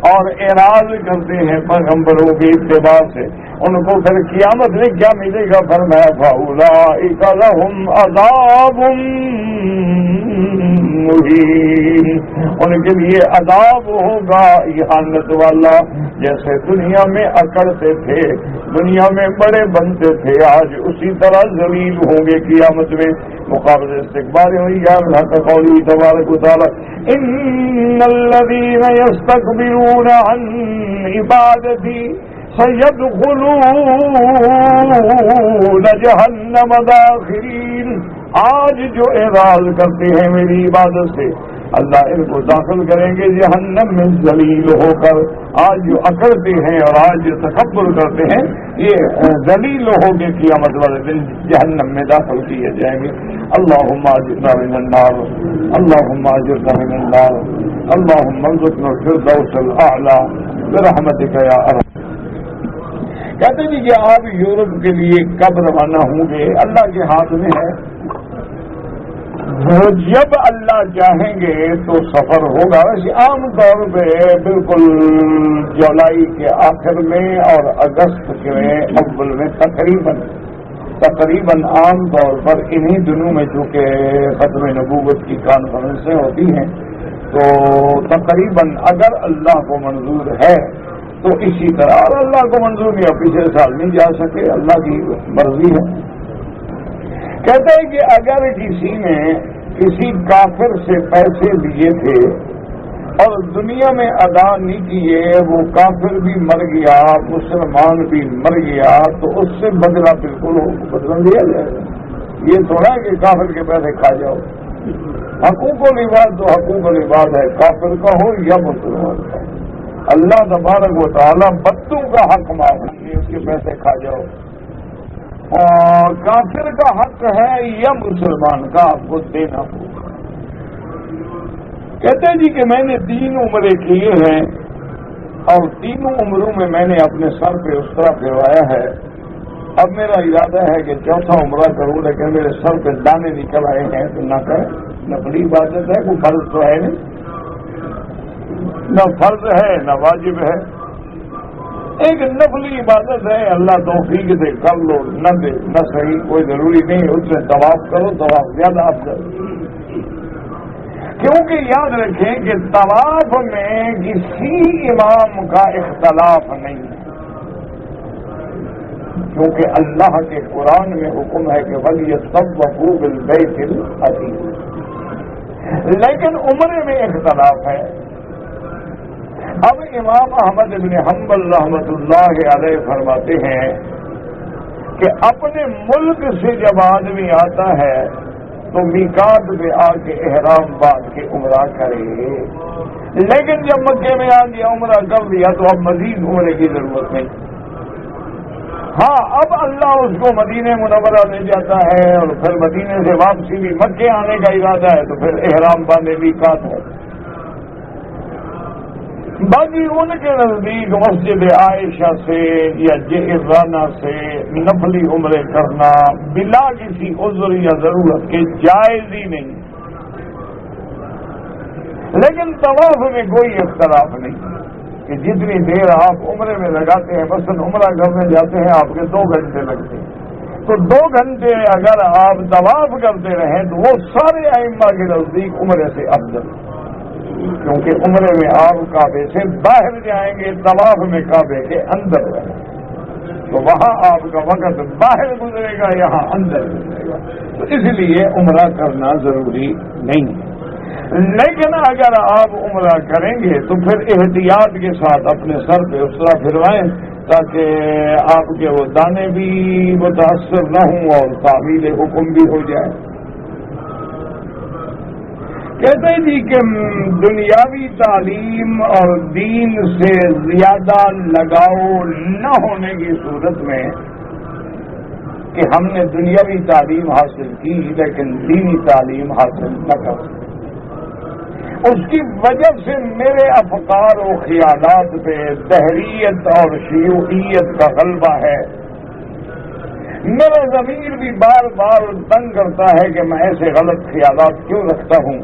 اور اعراض کرتے ہیں پیغمبروں کی اتباع سے، ان کو پھر قیامت میں کیا ملے گا؟ فرمایا فَأُولَٰئِكَ لَهُمْ عَذَابٌ مُّهِينٌ، ان کے لیے عذاب ہوگا اہانت والا۔ جیسے دنیا میں اکڑتے تھے، دنیا میں بڑے بنتے تھے، آج اسی طرح ذلیل ہوں گے قیامت میں۔ مقابل استقبال ہوئی ہے اللہ کا قولی تبارک و تعالی ان الذین یستکبرون عن عبادتی سیدخلون جہنم داخرین، آج جو اعراض کرتے ہیں میری عبادت سے، اللہ ان کو داخل کریں گے جہنم میں ذلیل ہو کر۔ آج جو اکڑتے ہیں اور آج جو تکبر کرتے ہیں، یہ ذلیل ہو کے قیامت والے دن جہنم میں داخل کیے جائیں گے۔ اللہم اجرنا من النار، اللہم اجرنا من النار، اللہم ارزقنا الفردوس الاعلی برحمتک یا ارحم۔ کہتے ہیں کہ آپ یورپ کے لیے کب روانہ ہوں گے؟ اللہ کے ہاتھ میں ہے، جب اللہ چاہیں گے تو سفر ہوگا۔ ویسے عام طور پہ بالکل جولائی کے آخر میں اور اگست کے اول میں تقریباً عام طور پر انہی دنوں میں چونکہ ختم نبوت کی کانفرنسیں ہوتی ہیں تو تقریباً اگر اللہ کو منظور ہے تو اسی طرح، اور اللہ کو منظور نہیں، پچھلے سال نہیں جا سکے، اللہ کی مرضی ہے۔ کہتے ہیں کہ اگر کسی نے کسی کافر سے پیسے لیے تھے اور دنیا میں ادا نہیں کیے، وہ کافر بھی مر گیا، مسلمان بھی مر گیا، تو اس سے بدلہ بالکل بدلہ لیا جائے گا۔ یہ تھوڑا ہے کہ کافر کے پیسے کھا جاؤ۔ حقوق العباد تو حقوق العباد ہے، کافر کا ہو یا مسلمان کا۔ اللہ تبارک و تعالیٰ بدوں کا حق معاف نہیں، اس کے پیسے کھا جاؤ۔ اور کافر کا حق ہے یا مسلمان کا، آپ کو دینا ہوگا۔ کہتے ہیں جی کہ میں نے 3 عمرے کیے ہیں اور تینوں عمروں میں میں نے اپنے سر پہ اس طرح پھروایا ہے، اب میرا ارادہ ہے کہ چوتھا عمرہ کروں، لیکن میرے سر پہ دانے نکل آئے ہیں تو نہ کریں۔ نفلی عبادت ہے، کوئی فرض تو ہے نہیں، نہ فرض ہے نہ واجب ہے، ایک نفلی عبادت ہے، اللہ توفیق دے کر لو، نہ دے نہ صحیح، کوئی ضروری نہیں اس میں طواف کرو، طواف زیادہ افضل۔ کیونکہ یاد رکھیں کہ طواف میں کسی امام کا اختلاف نہیں ہے، کیونکہ اللہ کے قرآن میں حکم ہے کہ وَلْيَطَّوَّفُوا بِالْبَيْتِ الْعَتِيقِ، لیکن عمرے میں اختلاف ہے۔ اب امام احمد بن حنبل رحمۃ اللہ علیہ فرماتے ہیں کہ اپنے ملک سے جب آدمی آتا ہے تو میقات پہ آ کے احرام باندھ کے عمرہ کرے، لیکن جب مکے میں آ گیا عمرہ کر لیا تو اب مزید عمرے کی ضرورت نہیں۔ ہاں اب اللہ اس کو مدینہ منورہ لے جاتا ہے اور پھر مدینے سے واپسی بھی مکے آنے کا ارادہ ہے تو پھر احرام باندھے میقات ہے۔ باقی ان کے نزدیک مسجد عائشہ سے یا جعرانہ سے نفلی عمرے کرنا بلا کسی عذر یا ضرورت کے جائز ہی نہیں، لیکن طواف میں کوئی اختلاف نہیں کہ جتنی دیر آپ عمرے میں لگاتے ہیں، مثلا عمرہ کرنے جاتے ہیں آپ کے 2 گھنٹے لگتے ہیں، تو 2 گھنٹے اگر آپ طواف کرتے رہیں تو وہ سارے ائمہ کے نزدیک عمرے سے افضل، کیونکہ عمرے میں آپ کعبے سے باہر جائیں گے، طواف میں کعبے کے اندر رہیں تو وہاں آپ کا وقت باہر گزرے گا، یہاں اندر گزرے گا، تو اس لیے عمرہ کرنا ضروری نہیں ہے۔ لیکن اگر آپ عمرہ کریں گے تو پھر احتیاط کے ساتھ اپنے سر پہ اس طرح پھروائیں تاکہ آپ کے وہ دانے بھی متاثر نہ ہوں اور تعمیل حکم بھی ہو جائے۔ کہتے ہیں جی کہ دنیاوی تعلیم اور دین سے زیادہ لگاؤ نہ ہونے کی صورت میں کہ ہم نے دنیاوی تعلیم حاصل کی لیکن دینی تعلیم حاصل نہ کر سکے، اس کی وجہ سے میرے افکار و خیالات پہ دہریت اور شیوعیت کا غلبہ ہے، میرا ضمیر بھی بار بار تنگ کرتا ہے کہ میں ایسے غلط خیالات کیوں رکھتا ہوں،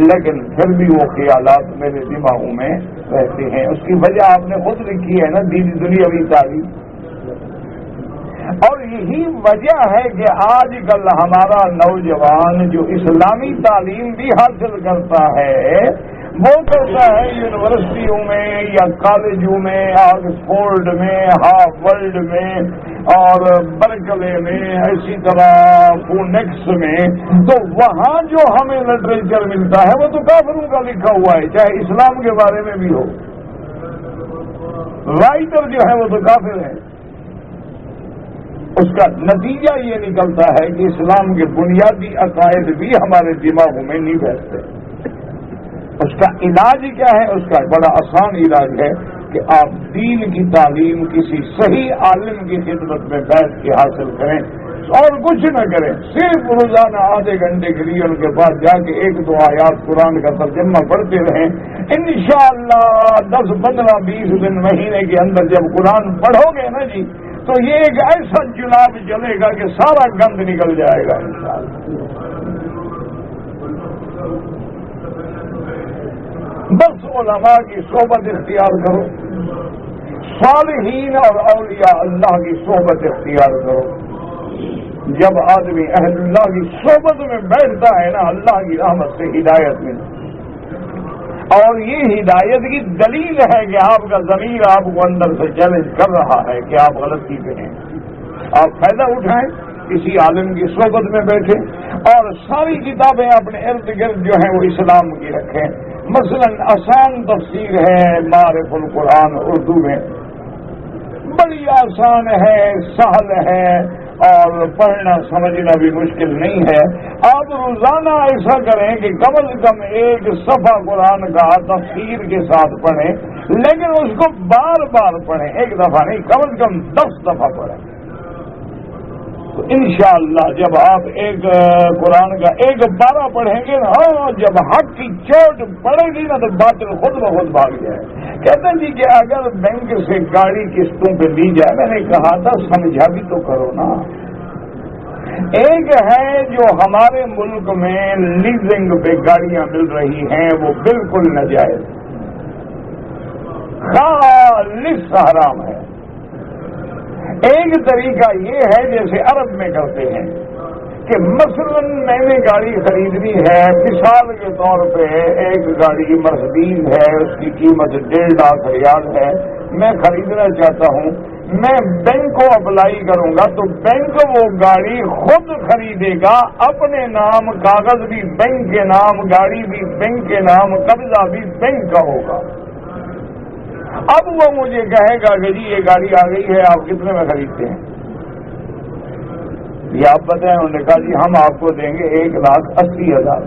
لیکن پھر بھی وہ خیالات میرے دماغوں میں رہتے ہیں. اس کی وجہ آپ نے خود لکھی ہے نا، دینی دنیاوی تعلیم. اور یہی وجہ ہے کہ آج کل ہمارا نوجوان جو اسلامی تعلیم بھی حاصل کرتا ہے وہ کرتا ہے یونیورسٹیوں میں یا کالجوں میں، آکسفورڈ میں، ہارورڈ میں اور برکلے میں، اسی طرح فونیکس میں. تو وہاں جو ہمیں لٹریچر ملتا ہے وہ تو کافروں کا لکھا ہوا ہے، چاہے اسلام کے بارے میں بھی ہو. رائٹر جو ہے وہ تو کافر ہے. اس کا نتیجہ یہ نکلتا ہے کہ اسلام کے بنیادی عقائد بھی ہمارے دماغوں میں نہیں بیٹھتے. اس کا علاج کیا ہے؟ اس کا بڑا آسان علاج ہے کہ آپ دین کی تعلیم کسی صحیح عالم کی خدمت میں بیٹھ کے حاصل کریں اور کچھ نہ کریں. صرف روزانہ آدھے گھنٹے کے لیے ان کے پاس جا کے 1-2 آیات قرآن کا ترجمہ پڑھتے رہیں. انشاءاللہ 10, 15, 20 دن، مہینے کے اندر جب قرآن پڑھو گے نا جی، تو یہ ایک ایسا جلاب چلے گا کہ سارا گند نکل جائے گا انشاءاللہ. بس علماء کی صحبت اختیار کرو، صالحین اور اولیاء اللہ کی صحبت اختیار کرو. جب آدمی اہل اللہ کی صحبت میں بیٹھتا ہے نا، اللہ کی رحمت سے ہدایت ملتی. اور یہ ہدایت کی دلیل ہے کہ آپ کا ضمیر آپ کو اندر سے چیلنج کر رہا ہے کہ آپ غلطی پہ ہیں. آپ فائدہ اٹھائیں، کسی عالم کی صحبت میں بیٹھیں اور ساری کتابیں اپنے ارد گرد جو ہیں وہ اسلام کی رکھیں. مثلا آسان تفسیر ہے معرف القرآن اردو میں، بڑی آسان ہے، سہل ہے اور پڑھنا سمجھنا بھی مشکل نہیں ہے. آپ روزانہ ایسا کریں کہ کم از کم 1 صفحہ قرآن کا تفسیر کے ساتھ پڑھیں، لیکن اس کو بار بار پڑھیں، 1 دفعہ نہیں، کم از کم 10 دفعہ پڑھیں. تو انشاءاللہ جب آپ ایک قرآن کا 1 پارہ پڑھیں گے نا، جب حق کی چوٹ پڑے گی نا تو باطل خود بخود بھاگ جائے. کہتے ہیں جی کہ اگر بینک سے گاڑی قسطوں پہ لی جائے، میں نے کہا تھا سمجھا بھی تو کرو نا. ایک ہے جو ہمارے ملک میں لیزنگ پہ گاڑیاں مل رہی ہیں، وہ بالکل ناجائز، خالص حرام ہے. ایک طریقہ یہ ہے جیسے عرب میں کرتے ہیں کہ مثلا میں نے گاڑی خریدنی ہے، مثال کے طور پہ ایک گاڑی مرسڈیز ہے، اس کی قیمت 1.5 لاکھ ریال ہے، میں خریدنا چاہتا ہوں. میں بینک کو اپلائی کروں گا تو بینک وہ گاڑی خود خریدے گا، اپنے نام، کاغذ بھی بینک کے نام، گاڑی بھی بینک کے نام، قبضہ بھی بینک کا ہوگا. اب وہ مجھے کہے گا کہ جی یہ گاڑی آ گئی ہے، آپ کتنے میں خریدتے ہیں؟ یہ آپ بتائیں. انہوں نے کہا جی ہم آپ کو دیں گے 1,80,000،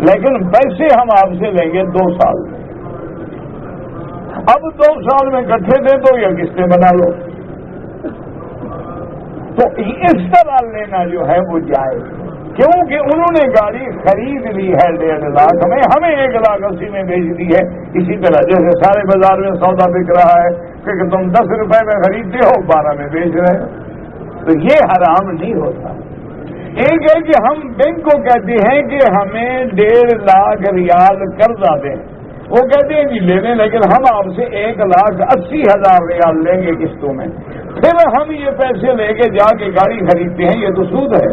لیکن پیسے ہم آپ سے لیں گے 2 سال میں. اب 2 سال میں اکٹھے دے دو یا قسطیں بنا لو. تو اس طرح لینا جو ہے وہ جائز، کیونکہ انہوں نے گاڑی خرید لی ہے 1.5 لاکھ میں، ہمیں 1,80,000 میں بیچ دی ہے. اسی طرح جیسے سارے بازار میں سودا بک رہا ہے کہ تم 10 روپے میں خریدتے ہو، 12 میں بیچ رہے ہو، تو یہ حرام نہیں ہوتا. ایک ہے کہ ہم بینک کو کہتے ہیں کہ ہمیں 1.5 لاکھ ریال قرضہ دیں، وہ کہتے ہیں جی لے لیں، لیکن ہم آپ سے 1,80,000 ریال لیں گے قسطوں میں، پھر ہم یہ پیسے لے کے جا کے گاڑی خریدتے ہیں. یہ تو سود ہے.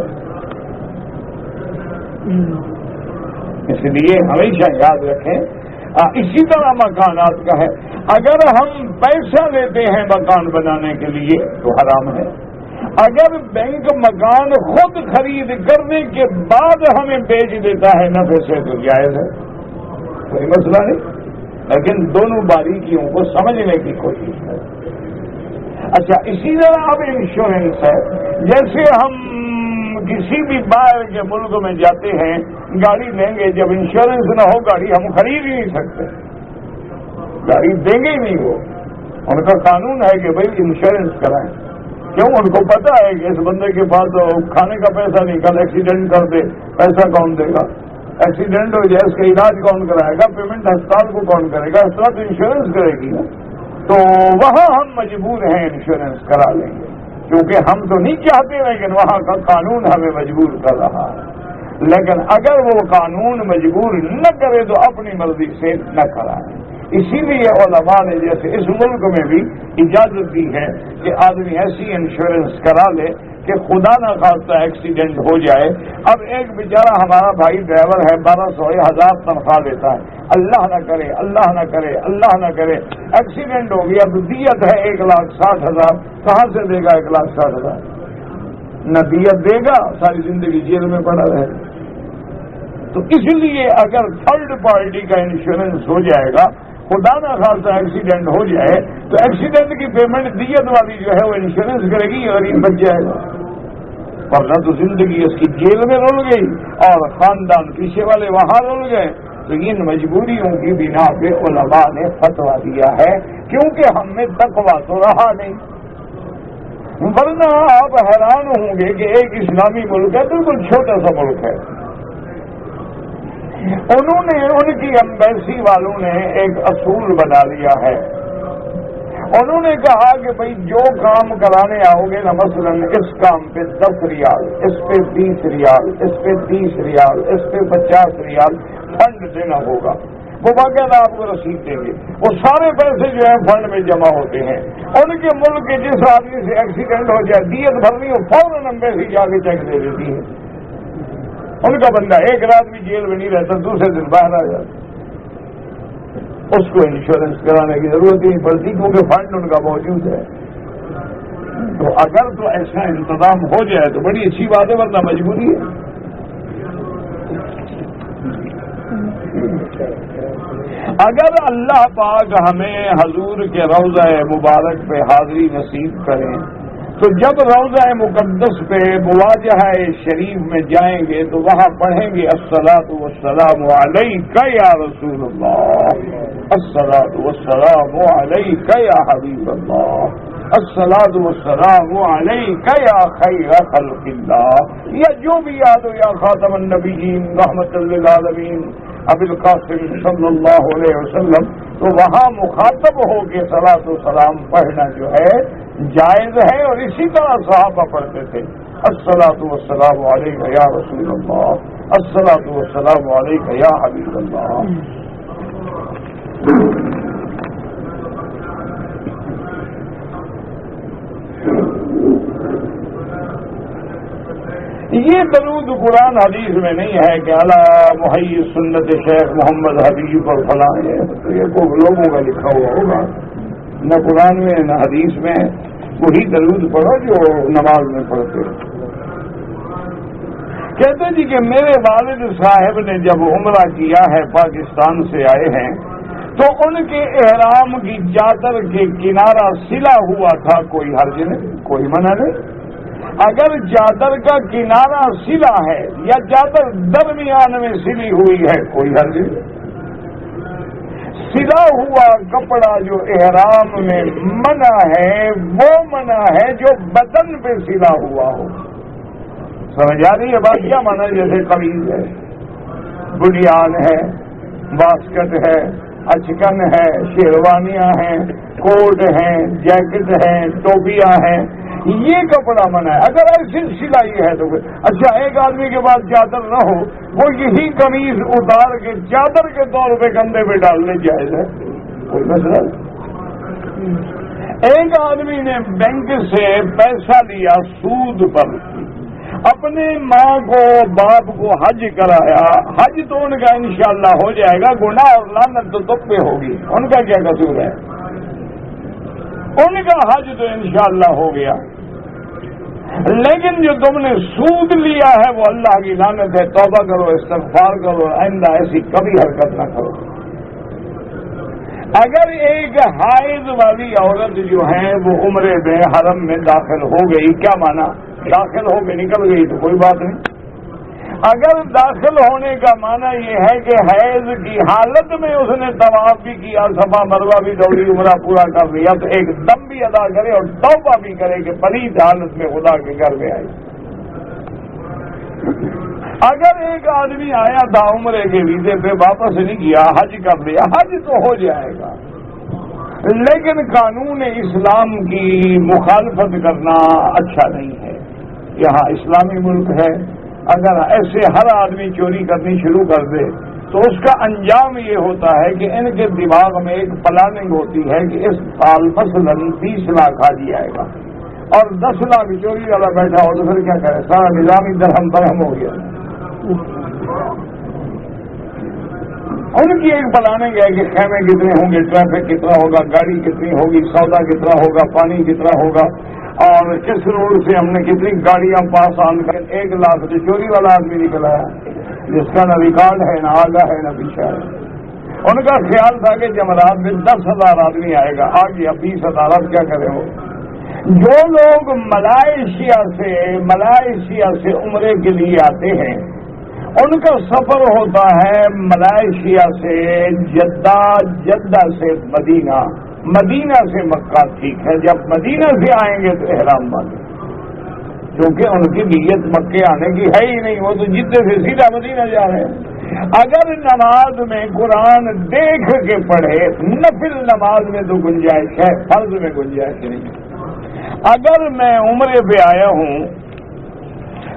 اس لیے ہمیشہ یاد رکھیں. اسی طرح مکانات کا ہے، اگر ہم پیسہ لیتے ہیں مکان بنانے کے لیے تو حرام ہے. اگر بینک مکان خود خرید کرنے کے بعد ہمیں بیچ دیتا ہے نفع سے تو جائز ہے، کوئی مسئلہ نہیں. لیکن دونوں باریکیوں کو سمجھنے کی کوشش کریں. اچھا، اسی طرح اب انشورنس ہے. جیسے ہم کسی بھی باہر کے ملک میں جاتے ہیں، گاڑی لیں گے، جب انشورنس نہ ہو گاڑی ہم خرید ہی نہیں سکتے، گاڑی دیں گے ہی نہیں. وہ ان کا قانون ہے کہ بھائی انشورنس کرائیں. کیوں؟ ان کو پتا ہے کہ اس بندے کے پاس کھانے کا پیسہ نہیں، کل ایکسیڈنٹ کر دے پیسہ کون دے گا؟ ایکسیڈنٹ ہو جائے اس کا علاج کون کرائے گا؟ پیمنٹ ہسپتال کو کون کرے گا؟ اس طرح تو انشورنس کرے گی نا. تو وہاں ہم مجبور ہیں انشورنس کرا لیں گے، کیونکہ ہم تو نہیں چاہتے لیکن وہاں کا قانون ہمیں مجبور کر رہا ہے. لیکن اگر وہ قانون مجبور نہ کرے تو اپنی مرضی سے نہ کرائے. اسی لیے علماء نے جیسے اس ملک میں بھی اجازت دی ہے کہ آدمی ایسی انشورنس کرا لے کہ خدا نہ خواستہ ایکسیڈنٹ ہو جائے. اب ایک بیچارہ ہمارا بھائی ڈرائیور ہے 1200-1000 تنخواہ لیتا ہے, اللہ نہ کرے اللہ نہ کرے اللہ نہ کرے ایکسیڈنٹ ہو گیا تو دیت ہے 1,60,000. کہاں سے دے گا 1,60,000؟ نہ دیت دے گا, ساری زندگی جیل میں پڑا رہے. تو اس لیے اگر تھرڈ پارٹی کا انشورنس ہو جائے گا, خدا نہ خاصا ایکسیڈنٹ ہو جائے تو ایکسیڈنٹ کی پیمنٹ دیت والی جو ہے وہ انشورنس کرے گی اور یہ بچ جائے گا. ورنہ تو زندگی اس کی جیل میں رول گئی اور خاندان پیچھے والے وہاں رول گئے. تو ان مجبوریوں کی بنا پہ علماء نے فتویٰ دیا ہے, کیونکہ ہم میں تقویٰ تو رہا نہیں. ورنہ آپ حیران ہوں گے کہ ایک اسلامی ملک ہے, بالکل چھوٹا سا ملک ہے, انہوں نے ان کی ایمبیسی والوں نے ایک اصول بنا لیا ہے. انہوں نے کہا کہ بھئی جو کام کرانے آؤ گے نا, مثلا اس کام پہ 10 ریال, اس پہ 20 ریال, اس پہ 30 ریال, اس پہ 50 ریال فنڈ دینا ہوگا. وہ باقاعدہ آپ کو رسید دیں گے. وہ سارے پیسے جو ہیں فنڈ میں جمع ہوتے ہیں. ان کے ملک کے جس آدمی سے ایکسیڈنٹ ہو جائے, دیت بھرنی ہو, فوراً ایمبیسی جا کے چیک دے دیتی ہے. ان کا بندہ ایک رات بھی جیل میں نہیں رہتا, دوسرے دن باہر آ جاتا. اس کو انشورنس کرانے کی ضرورت ہی نہیں پڑتی کیونکہ فنڈ ان کا موجود ہے. تو اگر تو ایسا انتظام ہو جائے تو بڑی اچھی بات ہے, ورنہ مجبوری ہے. اگر اللہ پاک ہمیں حضور کے روضہ مبارک پہ حاضری نصیب کریں تو جب روضہ مقدس پہ مواجہہ شریف میں جائیں گے تو وہاں پڑھیں گے الصلاۃ والسلام علیک یا رسول اللہ, الصلاۃ والسلام علیک یا حبیب اللہ, الصلاۃ والسلام علیک یا خیر خلق اللہ, یا جو بھی یاد ہو, یا خاتم النبیین رحمت للعالمین ابی القاسم صلی اللہ علیہ وسلم. تو وہاں مخاطب ہو کے صلاۃ و سلام پڑھنا جو ہے جائز ہے, اور اسی طرح صحابہ پڑھتے تھے. الصلاۃ والسلام علیک یا رسول اللہ, الصلاۃ والسلام علیک یا حبیب اللہ. یہ درود قرآن حدیث میں نہیں ہے کہ اعلیٰ محی سنت شیخ محمد حبیب اور فلاں, تو یہ کو لوگوں کا لکھا ہوا ہوگا, نہ قرآن میں نہ حدیث میں. وہی درود پڑھو جو نماز میں پڑھتے. کہتے جی کہ میرے والد صاحب نے جب عمرہ کیا ہے, پاکستان سے آئے ہیں, تو ان کے احرام کی چادر کے کنارہ سلا ہوا تھا, کوئی حرج نہیں, کوئی منع نہیں. اگر چادر کا کنارہ سلا ہے یا چادر درمیان میں سلی ہوئی ہے, کوئی حرج نہیں. سلا ہوا کپڑا جو احرام میں منع ہے وہ منع ہے جو بدن پہ سلا ہوا ہو. سمجھ آ رہی ہے بات؟ کیا منع؟ جیسے قمیض ہے, بنیان ہے, باسکٹ ہے, اچکن ہے, شیروانیاں ہیں, کوٹ ہیں, جیکٹ ہیں, ٹوپیاں ہیں, یہ کپڑا منع ہے. اگر ایسی سلائی ہے تو اچھا, ایک آدمی کے پاس چادر نہ ہو, وہ یہی قمیض اتار کے چادر کے طور پہ کندھے پہ ڈالنے جائز ہے, کوئی مسئلہ نہیں. ایک آدمی نے بینک سے پیسہ لیا سود پر, اپنے ماں کو باپ کو حج کرایا, حج تو ان کا انشاءاللہ ہو جائے گا, گناہ اور لعنت تو تم پہ ہوگی, ان کا کیا قصور ہے؟ ان کا حج تو انشاءاللہ ہو گیا. لیکن جو تم نے سود لیا ہے وہ اللہ کی لعنت ہے. توبہ کرو, استغفار کرو, آئندہ ایسی کبھی حرکت نہ کرو. اگر ایک حائض والی عورت جو ہے وہ عمرے میں حرم میں داخل ہو گئی, کیا مانا؟ داخل ہو کے نکل گئی تو کوئی بات نہیں. اگر داخل ہونے کا معنی یہ ہے کہ حیض کی حالت میں اس نے طواف بھی کیا, صفا مروہ بھی دوڑی, عمرہ پورا کر لیا, تو ایک دم بھی ادا کرے اور توبہ بھی کرے کہ پلید حالت میں خدا کے گھر میں آئی. اگر ایک آدمی آیا تھا عمرے کے ویزے پہ, واپس نہیں کیا, حج کر لیا, حج تو ہو جائے گا, لیکن قانون اسلام کی مخالفت کرنا اچھا نہیں ہے. یہاں اسلامی ملک ہے, اگر ایسے ہر آدمی چوری کرنی شروع کر دے تو اس کا انجام یہ ہوتا ہے کہ ان کے دماغ میں ایک پلاننگ ہوتی ہے کہ اس سال مثلاً 20 لاکھ آ جائے گا اور 10 لاکھ چوری والا بیٹھا ہو تو پھر کیا کرے؟ سارا نظام ہی درہم برہم ہو گیا. ان کی ایک پلاننگ ہے کہ خیمے کتنے ہوں گے، ٹریفک کتنا ہوگا، گاڑی کتنی ہوگی، سودا کتنا ہوگا، پانی کتنا ہوگا، اور کس روڈ سے ہم نے کتنی گاڑیاں پاس آن کر 1 لاکھ تو چوری والا آدمی نکلا ہے جس کا نہ ریکارڈ ہے، نہ آگا ہے، نہ پیچھا ہے. ان کا خیال تھا کہ جمعرات میں 10,000 آدمی آئے گا، آ گیا 20,000. اب کیا کریں؟ وہ جو لوگ ملائیشیا سے عمرے کے لیے آتے ہیں ان کا سفر ہوتا ہے ملائیشیا سے جدہ، جدہ سے مدینہ، مدینہ سے مکہ. ٹھیک ہے، جب مدینہ سے آئیں گے تو احرام باندھیں، کیونکہ ان کی نیت مکے آنے کی ہے ہی نہیں، وہ تو جدہ سے سیدھا مدینہ جا رہے ہیں. اگر نماز میں قرآن دیکھ کے پڑھے، نفل نماز میں تو گنجائش ہے، فرض میں گنجائش نہیں. اگر میں عمرے پہ آیا ہوں،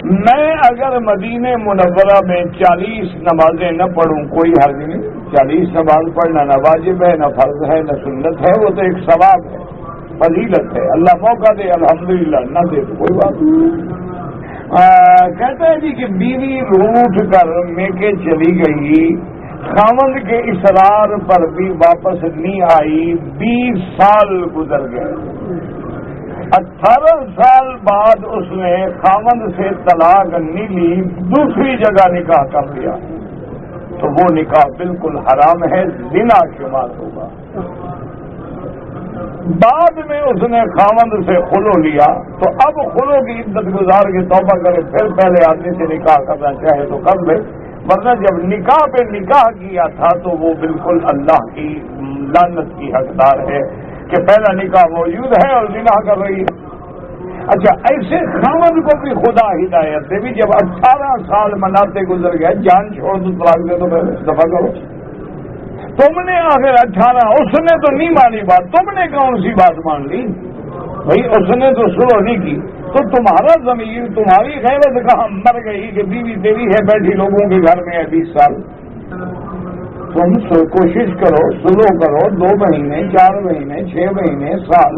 میں اگر مدینہ منورہ میں 40 نمازیں نہ پڑھوں کوئی حرج نہیں. 40 نماز پڑھنا نہ واجب ہے، نہ فرض ہے، نہ سنت ہے، وہ تو ایک ثواب ہے، فضیلت ہے. اللہ موقع دے الحمدللہ، نہ دے تو کوئی بات نہیں. کہتا ہے جی کہ بیوی روٹ کر میکے چلی گئی، خاوند کے اصرار پر بھی واپس نہیں آئی، 20 سال گزر گئے. 18 سال بعد اس نے خاوند سے طلاق نہیں لی، دوسری جگہ نکاح کر لیا، تو وہ نکاح بالکل حرام ہے، زنا شمار ہوگا. بعد میں اس نے خاوند سے خلو لیا تو اب خلو کی عدت گزار کے توبہ کرے، پھر پہلے آدمی سے نکاح کرنا چاہے تو کر لے، ورنہ جب نکاح پہ نکاح کیا تھا تو وہ بالکل اللہ کی لعنت کی حقدار ہے کہ پہلا نکاح موجود ہے اور زنا کر رہی ہے. اچھا، ایسے خاوند کو بھی خدا ہدایت دے بھی، جب 18 سال مناتے گزر گئے، جان چھوڑ دو، طلاق دے دو، دفع کرو. تم نے آخر 18، اس نے تو نہیں مانی بات، تم نے کون سی بات مان لی بھائی؟ اس نے تو سلو نہیں کی، تو تمہارا ضمیر، تمہاری غیرت کہاں مر گئی کہ بیوی تیری ہے بیٹھی لوگوں کے گھر میں ہے 20 سال. تم کوشش کرو، سلو کرو، 2 مہینے، 4 مہینے، 6 مہینے، سال،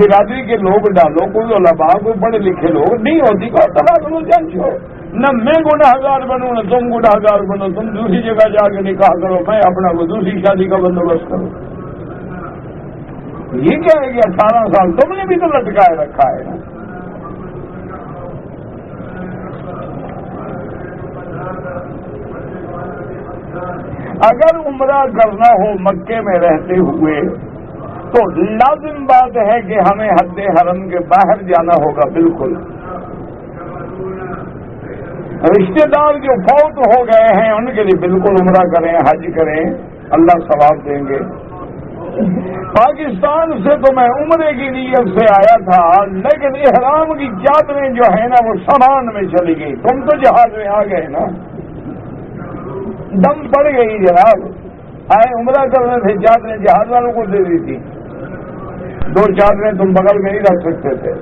برادری کے لوگ ڈالو، کوئی علماء، کوئی پڑھے لکھے لوگ، نہیں ہوتی کو طلاق دو، جان چھوڑو. نہ میں گناہ گار بنوں نہ تم گناہ گار بنو، تم دوسری جگہ جا کے نکاح کرو، میں اپنا کو دوسری شادی کا بندوبست کروں. یہ کیا ہے کہ 18 سال تم نے بھی تو لٹکائے رکھا ہے نا. اگر عمرہ کرنا ہو مکے میں رہتے ہوئے تو لازم بات ہے کہ ہمیں حد حرم کے باہر جانا ہوگا. بالکل رشتہ دار جو فوت ہو گئے ہیں ان کے لیے بالکل عمرہ کریں، حج کریں، اللہ ثواب دیں گے. پاکستان سے تو میں عمرے کی نیت سے آیا تھا، لیکن احرام کی چادریں جو ہے نا وہ سامان میں چلی گئی. تم تو جہاز میں آ گئے نا، دم پڑ گئی جناب. آئے عمرہ کرنے تھے، چادریں جہاز والوں کو دے دی تھی. 2 چادریں تم بغل میں نہیں رکھ سکتے تھے،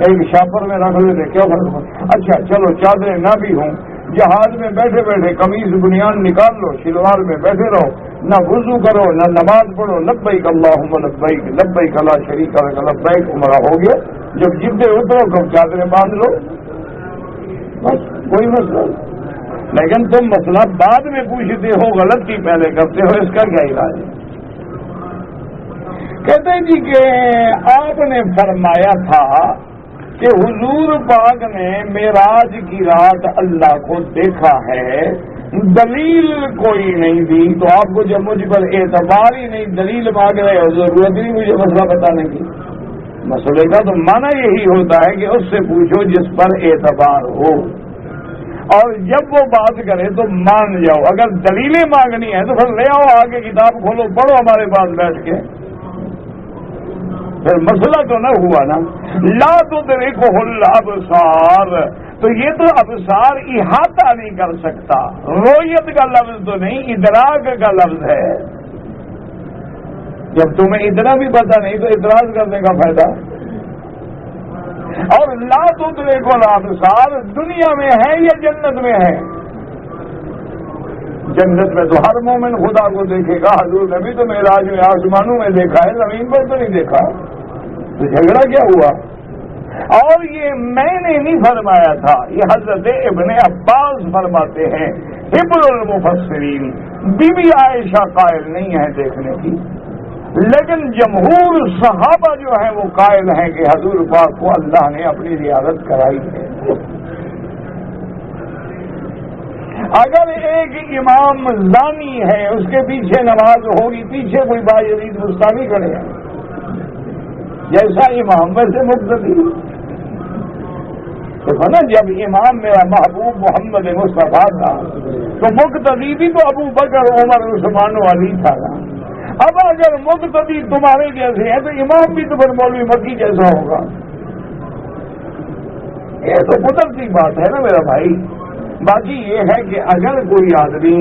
ایک شاپر میں رکھ لیتے، کیا فرق؟ اچھا چلو چادریں نہ بھی ہوں، جہاز میں بیٹھے بیٹھے قمیض بنیان نکال لو، شلوار میں بیٹھے رہو، نہ وضو کرو نہ نماز پڑھو، لبیک اللہم لبیک لبیک لا شریک لک لبیک، عمرہ ہو گیا. جب جدے اترو تو چادریں باندھ لو، بس کوئی مسئلہ. لیکن تم مسئلہ بعد میں پوچھتے ہو، غلطی پہلے کرتے ہو، اس کا کیا علاج ہے؟ کہتے ہیں جی کہ آپ نے فرمایا تھا کہ حضور پاک نے معراج کی رات اللہ کو دیکھا ہے، دلیل کوئی نہیں دی، تو آپ کو جب مجھ پر اعتبار ہی نہیں، دلیل مانگ رہے ہو، ضرورت نہیں مجھے مسئلہ بتانے کی. مسئلے کا تو معنی یہی ہوتا ہے کہ اس سے پوچھو جس پر اعتبار ہو، اور جب وہ بات کرے تو مان جاؤ. اگر دلیلیں مانگنی ہے تو پھر لے آؤ، آگے کتاب کھولو، پڑھو ہمارے پاس بیٹھ کے، پھر مسئلہ تو نہ ہوا نا. لا تدرکہ الابصار، تو یہ تو ابصار احاطہ نہیں کر سکتا، رؤیت کا لفظ تو نہیں، ادراک کا لفظ ہے. جب تمہیں اتنا بھی پتہ نہیں تو اعتراض کرنے کا فائدہ. اور لا تدرک الابصار دنیا میں ہے یا جنت میں ہے؟ جنت میں تو ہر مومن خدا کو دیکھے گا. حضور نبی تو معراج میں آسمانوں میں دیکھا ہے, زمین پر تو نہیں دیکھا. تو جھگڑا کیا ہوا؟ اور یہ میں نے نہیں فرمایا تھا, یہ حضرت ابن عباس فرماتے ہیں, حبر المفسرین. بی بی عائشہ قائل نہیں ہے دیکھنے کی, لیکن جمہور صحابہ جو ہیں وہ قائل ہیں کہ حضور پاک کو اللہ نے اپنی رعایت کرائی ہے. اگر ایک امام زانی ہے, اس کے پیچھے نماز ہوگی, پیچھے کوئی باجرید مستانی کرے گا, جیسا امام ویسے مقتدی. تو نا جب امام میرا محبوب محمد مصطفیٰ تھا تو مقتدی بھی تو ابو بکر عمر عثمان علی تھا نا. اب اگر مقتدی تمہارے جیسے ہیں تو امام بھی تو پھر مولوی مکی جیسا ہوگا. یہ تو قدرتی بات ہے نا میرا بھائی. باقی یہ ہے کہ اگر کوئی آدمی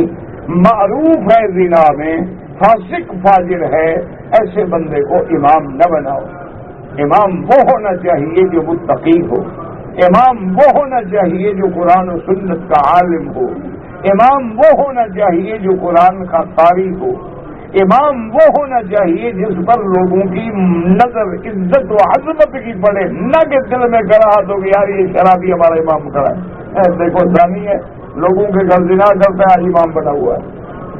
معروف ہے زنا میں, فاسق فاجر ہے, ایسے بندے کو امام نہ بناؤ. امام وہ ہونا چاہیے جو متقی ہو, امام وہ ہونا چاہیے جو قرآن و سنت کا عالم ہو, امام وہ ہونا چاہیے جو قرآن کا قاری ہو, امام وہ ہونا چاہیے جس پر لوگوں کی نظر عزت و عظمت کی پڑے, نہ کہ دل میں کراہت ہو کہ یار یہ شرابی ہمارا امام کھڑا ہے, دیکھو زانی ہے, لوگوں کے گھر زنا کرتا ہے, امام بنا ہوا ہے.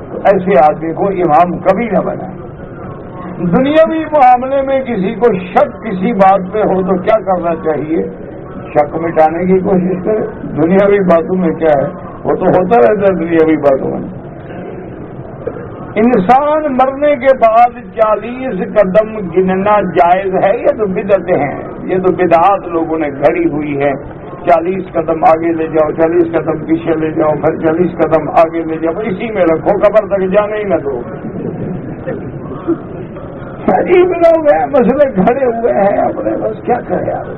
تو ایسے آدمی کو امام کبھی نہ بنائے. دنیاوی معاملے میں کسی کو شک کسی بات پہ ہو تو کیا کرنا چاہیے؟ شک مٹانے کی کوشش کرے. دنیاوی باتوں میں کیا ہے, وہ تو ہوتا رہتا ہے دنیاوی باتوں میں. انسان مرنے کے بعد 40 قدم گننا جائز ہے؟ یہ تو بدعتیں ہیں, یہ تو بدعات لوگوں نے گھڑی ہوئی ہے. 40 قدم آگے لے جاؤ, 40 قدم پیچھے لے جاؤ, پھر 40 قدم آگے لے جاؤ, اسی میں رکھو, قبر تک جانے ہی نہ دو. عجیب لوگ ہیں, مسئلے کھڑے ہوئے ہیں اپنے, بس کیا کرے یار.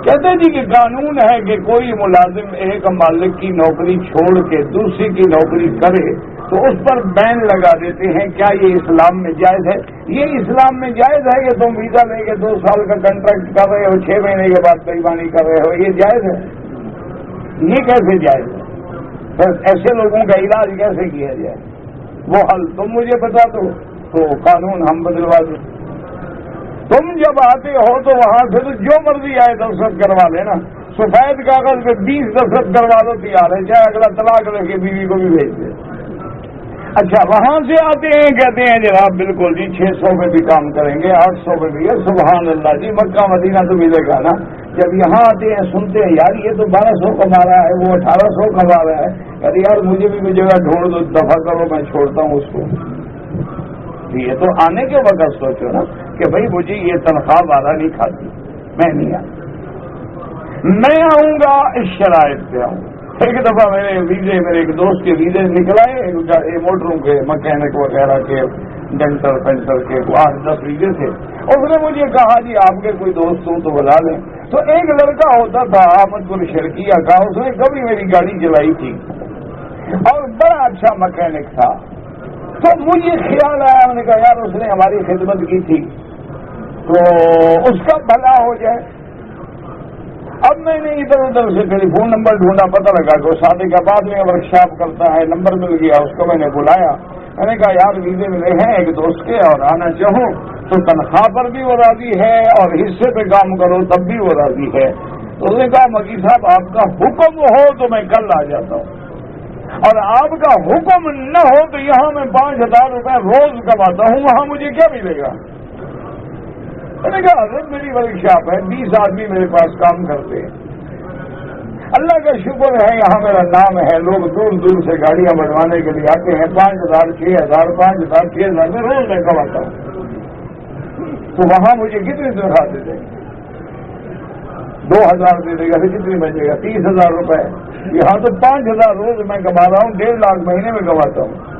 کہتے جی کہ قانون ہے کہ کوئی ملازم ایک مالک کی نوکری چھوڑ کے دوسری کی نوکری کرے تو اس پر بین لگا دیتے ہیں. کیا یہ اسلام میں جائز ہے؟ یہ اسلام میں جائز ہے کہ تم ویزا لے کے 2 سال کا کنٹریکٹ کر رہے ہو, 6 مہینے کے بعد بےایمانی کر رہے ہو, یہ جائز ہے؟ یہ کیسے جائز ہے؟ پھر ایسے لوگوں کا علاج کیسے کیا جائے؟ وہ حل تم مجھے بتا دو تو قانون ہم بدلوا دیں. تم جب آتے ہو تو وہاں سے تو جو مرضی آئے دستخط کروا لینا. سفید کاغذ پہ 20 دستخط کروا دو, تیار ہے, چاہے اگلا طلاق لے کے بیوی کو بھی بھیج دے. اچھا, وہاں سے آتے ہیں, کہتے ہیں جناب بالکل جی 600 پہ بھی کام کریں گے, 800 پہ بھی ہے. سبحان اللہ جی, مکہ مدینہ تو ملے گا نا. جب یہاں آتے ہیں سنتے ہیں یار یہ تو 1200 کما رہا ہے, وہ 1800 کما رہا ہے, کہتے یار مجھے بھی کوئی جگہ ڈھونڈ دو, دفع کرو, میں چھوڑتا ہوں اس کو. یہ تو آنے کے وقت سوچو نا کہ بھائی مجھے یہ تنخواہ وعدہ نہیں کھاتی, میں نہیں آتا, میں آؤں گا اس شرائط پہ آؤں. ایک دفعہ میرے ایک دوست کے ویزے نکلائے, موٹروں کے مکینک وغیرہ کے, ڈینٹل پینٹر کے, 8-10 ویزے تھے. اس نے مجھے کہا جی آپ کے کوئی دوست ہوں تو بلا لیں. تو ایک لڑکا ہوتا تھا احمد گل شرکیہ کا, اس نے کبھی میری گاڑی چلائی تھی اور بڑا اچھا مکینک تھا. تو مجھے خیال آیا, میں نے کہا یار اس نے ہماری خدمت کی تھی تو اس کا بھلا ہو جائے. اب میں نے ادھر ادھر سے ٹیلی فون نمبر ڈھونڈا, پتہ لگا کہ وہ صادقآباد میں ورک شاپ کرتا ہے, نمبر مل گیا, اس کو میں نے بلایا. میں نے کہا یار ویزے ملے ہیں ایک دوست کے اور آنا چاہوں تو تنخواہ پر بھی وہ راضی ہے اور حصے پہ کام کرو تب بھی وہ راضی ہے. تو اس نے کہا مکی صاحب آپ کا حکم ہو تو میں کل آ جاتا ہوں, اور آپ کا حکم نہ ہو تو یہاں میں 5000 روپے روز کماتا ہوں, وہاں مجھے کیا ملے گا؟ میں نے کہا حضرت میری ورک شاپ ہے, 20 آدمی میرے پاس کام کرتے ہیں, اللہ کا شکر ہے یہاں میرا نام ہے, لوگ دور دور سے گاڑیاں بنوانے کے لیے آتے ہیں, 5000 6000 5000 6000 میں روز میں کماتا ہوں. تو وہاں مجھے کتنی تنخواہ دے دیں گے؟ 2000 دے دے گا, پھر کتنی بچے گا؟ 30,000 روپے. یہاں تو 5000 روز میں کما رہا ہوں, 1.5 لاکھ مہینے میں کماتا ہوں.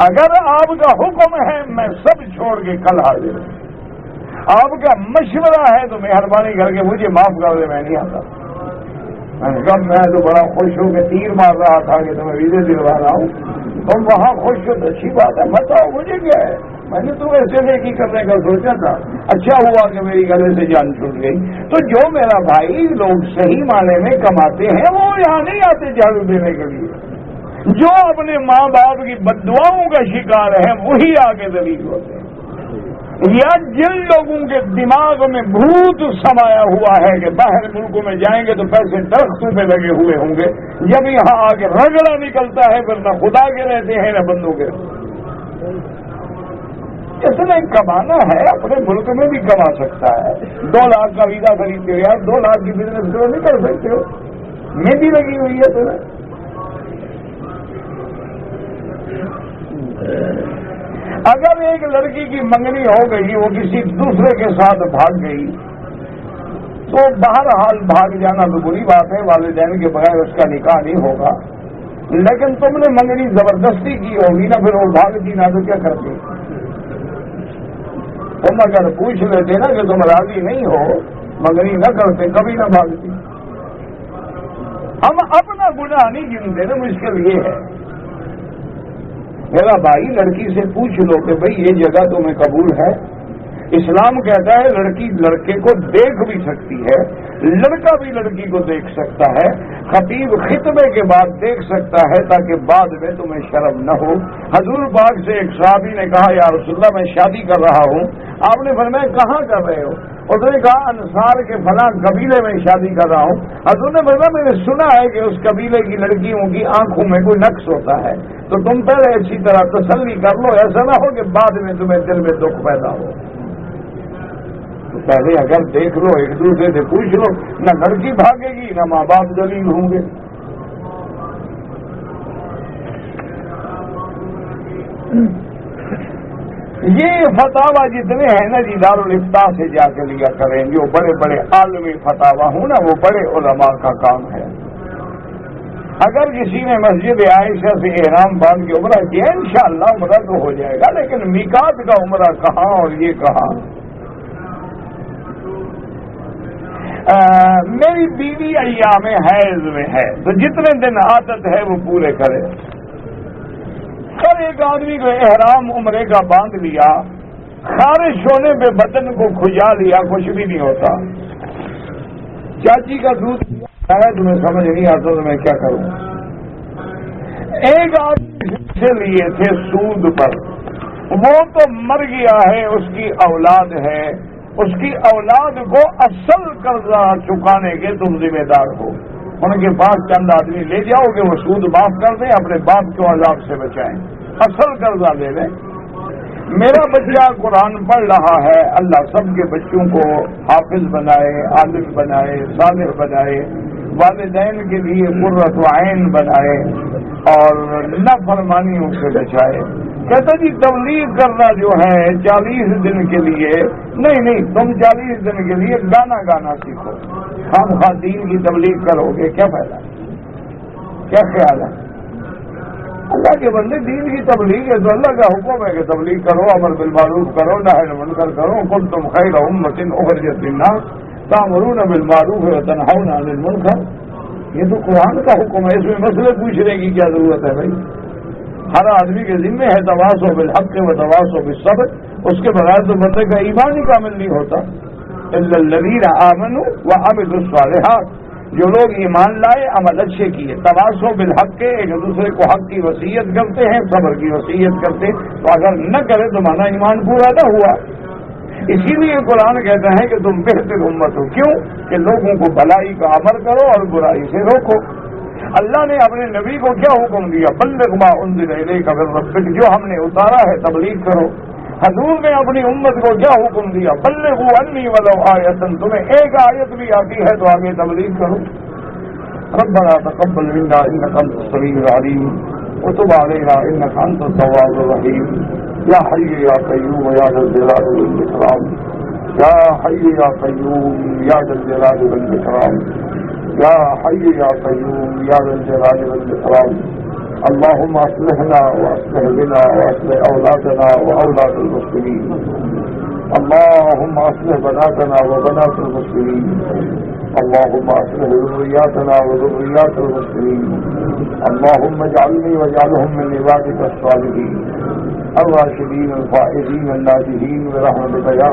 اگر آپ کا حکم ہے میں سب چھوڑ کے کل حاضر ہوں. آپ کا مشورہ ہے تو مہربانی کر کے مجھے معاف کر دے, میں نہیں آتا. میں نے کہا میں تو بڑا خوش ہوں کہ تیر مار رہا تھا کہ تمہیں ویزے دلوا رہا ہوں, تم وہاں خوش ہو تو اچھی بات ہے, مت آؤ, مجھے کیا ہے, میں نے تو ایسے نیکی کرنے کا سوچا تھا، اچھا ہوا کہ میری گلے سے جان چھوٹ گئی۔ تو جو میرا بھائی لوگ صحیح معنی میں کماتے ہیں وہ یہاں نہیں آتے جھاڑو دینے کے لیے، جو اپنے ماں باپ کی بددعاؤں کا شکار ہیں وہی آگے ذلیل ہوتے ہیں، یا جن لوگوں کے دماغ میں بھوت سمایا ہوا ہے کہ باہر ملکوں میں جائیں گے تو پیسے درختوں پہ لگے ہوئے ہوں گے، جب یہاں آ کے رگڑا نکلتا ہے پھر نہ خدا کے رہتے ہیں نہ بندوں کے۔ اس نے کمانا ہے اپنے ملک میں بھی کما سکتا ہے، 2 لاکھ کا ویزا خریدتے ہو یار، 2 لاکھ کی بزنس کرو نہیں کر سکتے ہو، مہندی لگی ہوئی ہے تمہیں۔ اگر ایک لڑکی کی منگنی ہو گئی، وہ کسی دوسرے کے ساتھ بھاگ گئی تو بہرحال بھاگ جانا تو بری بات ہے، والدین کے بغیر اس کا نکاح نہیں ہوگا، لیکن تم نے منگنی زبردستی کی ہوگی نا، پھر وہ بھاگتی نہ تو کیا کرتی؟ تم اگر پوچھ لیتے نا کہ تم راضی نہیں ہو، منگنی نہ کرتے کبھی نہ بھاگتی۔ ہم اپنا گناہ نہیں گنتے نا، مشکل یہ ہے۔ میرا بھائی لڑکی سے پوچھ لو کہ بھئی یہ جگہ تمہیں قبول ہے؟ اسلام کہتا ہے لڑکی لڑکے کو دیکھ بھی سکتی ہے، لڑکا بھی لڑکی کو دیکھ سکتا ہے، خطیب خطبے کے بعد دیکھ سکتا ہے تاکہ بعد میں تمہیں شرم نہ ہو۔ حضور پاک سے ایک صحابی نے کہا یا رسول اللہ میں شادی کر رہا ہوں، آپ نے فرمایا کہاں کر رہے ہو؟ اس نے کہا انصار کے فلاں قبیلے میں شادی کر رہا ہوں۔ حضور نے فرمایا میں نے سنا ہے کہ اس قبیلے کی لڑکیوں کی آنکھوں میں کوئی نقص ہوتا ہے، تو تم پہلے اچھی طرح تسلی کر لو، ایسا نہ ہو کہ بعد میں تمہیں دل میں دکھ پیدا ہو۔ تو پہلے اگر دیکھ لو، ایک دوسرے سے پوچھ لو، نہ لڑکی بھاگے گی نہ ماں باپ ذلیل ہوں گے۔ یہ فتاوا جتنے ہیں نا جی دارالفتاء سے جا کے لیا کریں، جو بڑے بڑے عالمی فتاوا ہوں نا، وہ بڑے علماء کا کام ہے۔ اگر کسی نے مسجد عائشہ سے احرام باندھ کے عمرہ کیا انشاءاللہ عمرہ تو ہو جائے گا، لیکن میقات کا عمرہ کہاں اور یہ کہاں؟ میری بیوی ایام حیض میں ہے تو جتنے دن عادت ہے وہ پورے کرے۔ ایک آدمی کو احرام عمرے کا باندھ لیا، خارش ہونے پہ بدن کو کھجا لیا، کچھ بھی نہیں ہوتا۔ چاچی کا دودھ ہے، تمہیں سمجھ نہیں آتا تو میں کیا کروں۔ ایک آدمی سے لیے تھے سود پر، وہ تو مر گیا ہے، اس کی اولاد ہے، اس کی اولاد کو اصل قرضہ چکانے کے تم ذمہ دار ہو۔ ان کے پاس چند آدمی لے جاؤ کہ وہ سود معاف کر دیں، اپنے باپ کو عذاب سے بچائیں، اصل قرضہ لے لیں۔ میرا بچہ قرآن پڑھ رہا ہے، اللہ سب کے بچوں کو حافظ بنائے، عالم بنائے، صالح بنائے، والدین کے لیے قرۃ عین بنائے اور نافرمانیوں سے بچائے۔ کہتا جی تبلیغ کرنا جو ہے 40 دن کے لیے نہیں، تم 40 دن کے لیے گانا سیکھو، ہم خواتین کی تبلیغ کرو گے، کیا فائدہ؟ کیا خیال ہے؟ اللہ کے بندے دین کی تبلیغ ہے تو اللہ کا حکم ہے کہ تبلیغ کرو، امر بالمعروف کرو، نہی عن المنکر کرو، کنتم خیر امۃ اخرجت للناس تأمرون بالمعروف وتنہون عن المنکر۔ یہ تو قرآن کا حکم ہے، اس میں مسئلے پوچھنے کی کیا ضرورت ہے بھائی؟ ہر آدمی کے ذمے ہے تواصوا بالحق وتواصوا بالصبر، اس کے بغیر تو بندے کا ایمان ہی کامل نہیں ہوتا۔ الا الذین آمنوا وعملوا الصالحات، جو لوگ ایمان لائے عمل اچھے کیے، تواصوا بالحق کے ایک دوسرے کو حق کی وصیت کرتے ہیں، صبر کی وصیت کرتے، تو اگر نہ کرے تو مانا ایمان پورا نہ ہوا۔ اسی لیے قرآن کہتا ہے کہ تم بہتر امت ہو، کیوں کہ لوگوں کو بھلائی کا امر کرو اور برائی سے روکو۔ اللہ نے اپنے نبی کو کیا حکم دیا؟ بلغ ما انزل الیک من ربک، جو ہم نے اتارا ہے تبلیغ کرو۔ حضور نے اپنی امت کو کیا حکم دیا؟ بلغوا عنی ولو آیۃ، تمہیں ایک آیت بھی آتی ہے تو آگے تبلیغ کرو۔ ربنا تقبل منا انک انت السمیع العلیم وتب علینا انک انت التواب الرحیم۔ یا حی یا قیوم یا ذا الجلال والاکرام، یا حی یا قیوم یا ذا الجلال والاکرام، یا حی یا قیوم یا ذا الجلال والاکرام۔ اللهم اصلحنا واصلح بنا واصلح اولادنا واولاد المسلمین۔ اللهم اصلح بناتنا وبنات المسلمين، اللهم اصلح ذرياتنا وذريات المسلمين، اللهم اجعلني واجعلهم من عبادك الصالحين الراشدين الفائزين الناجحين برحمتك يا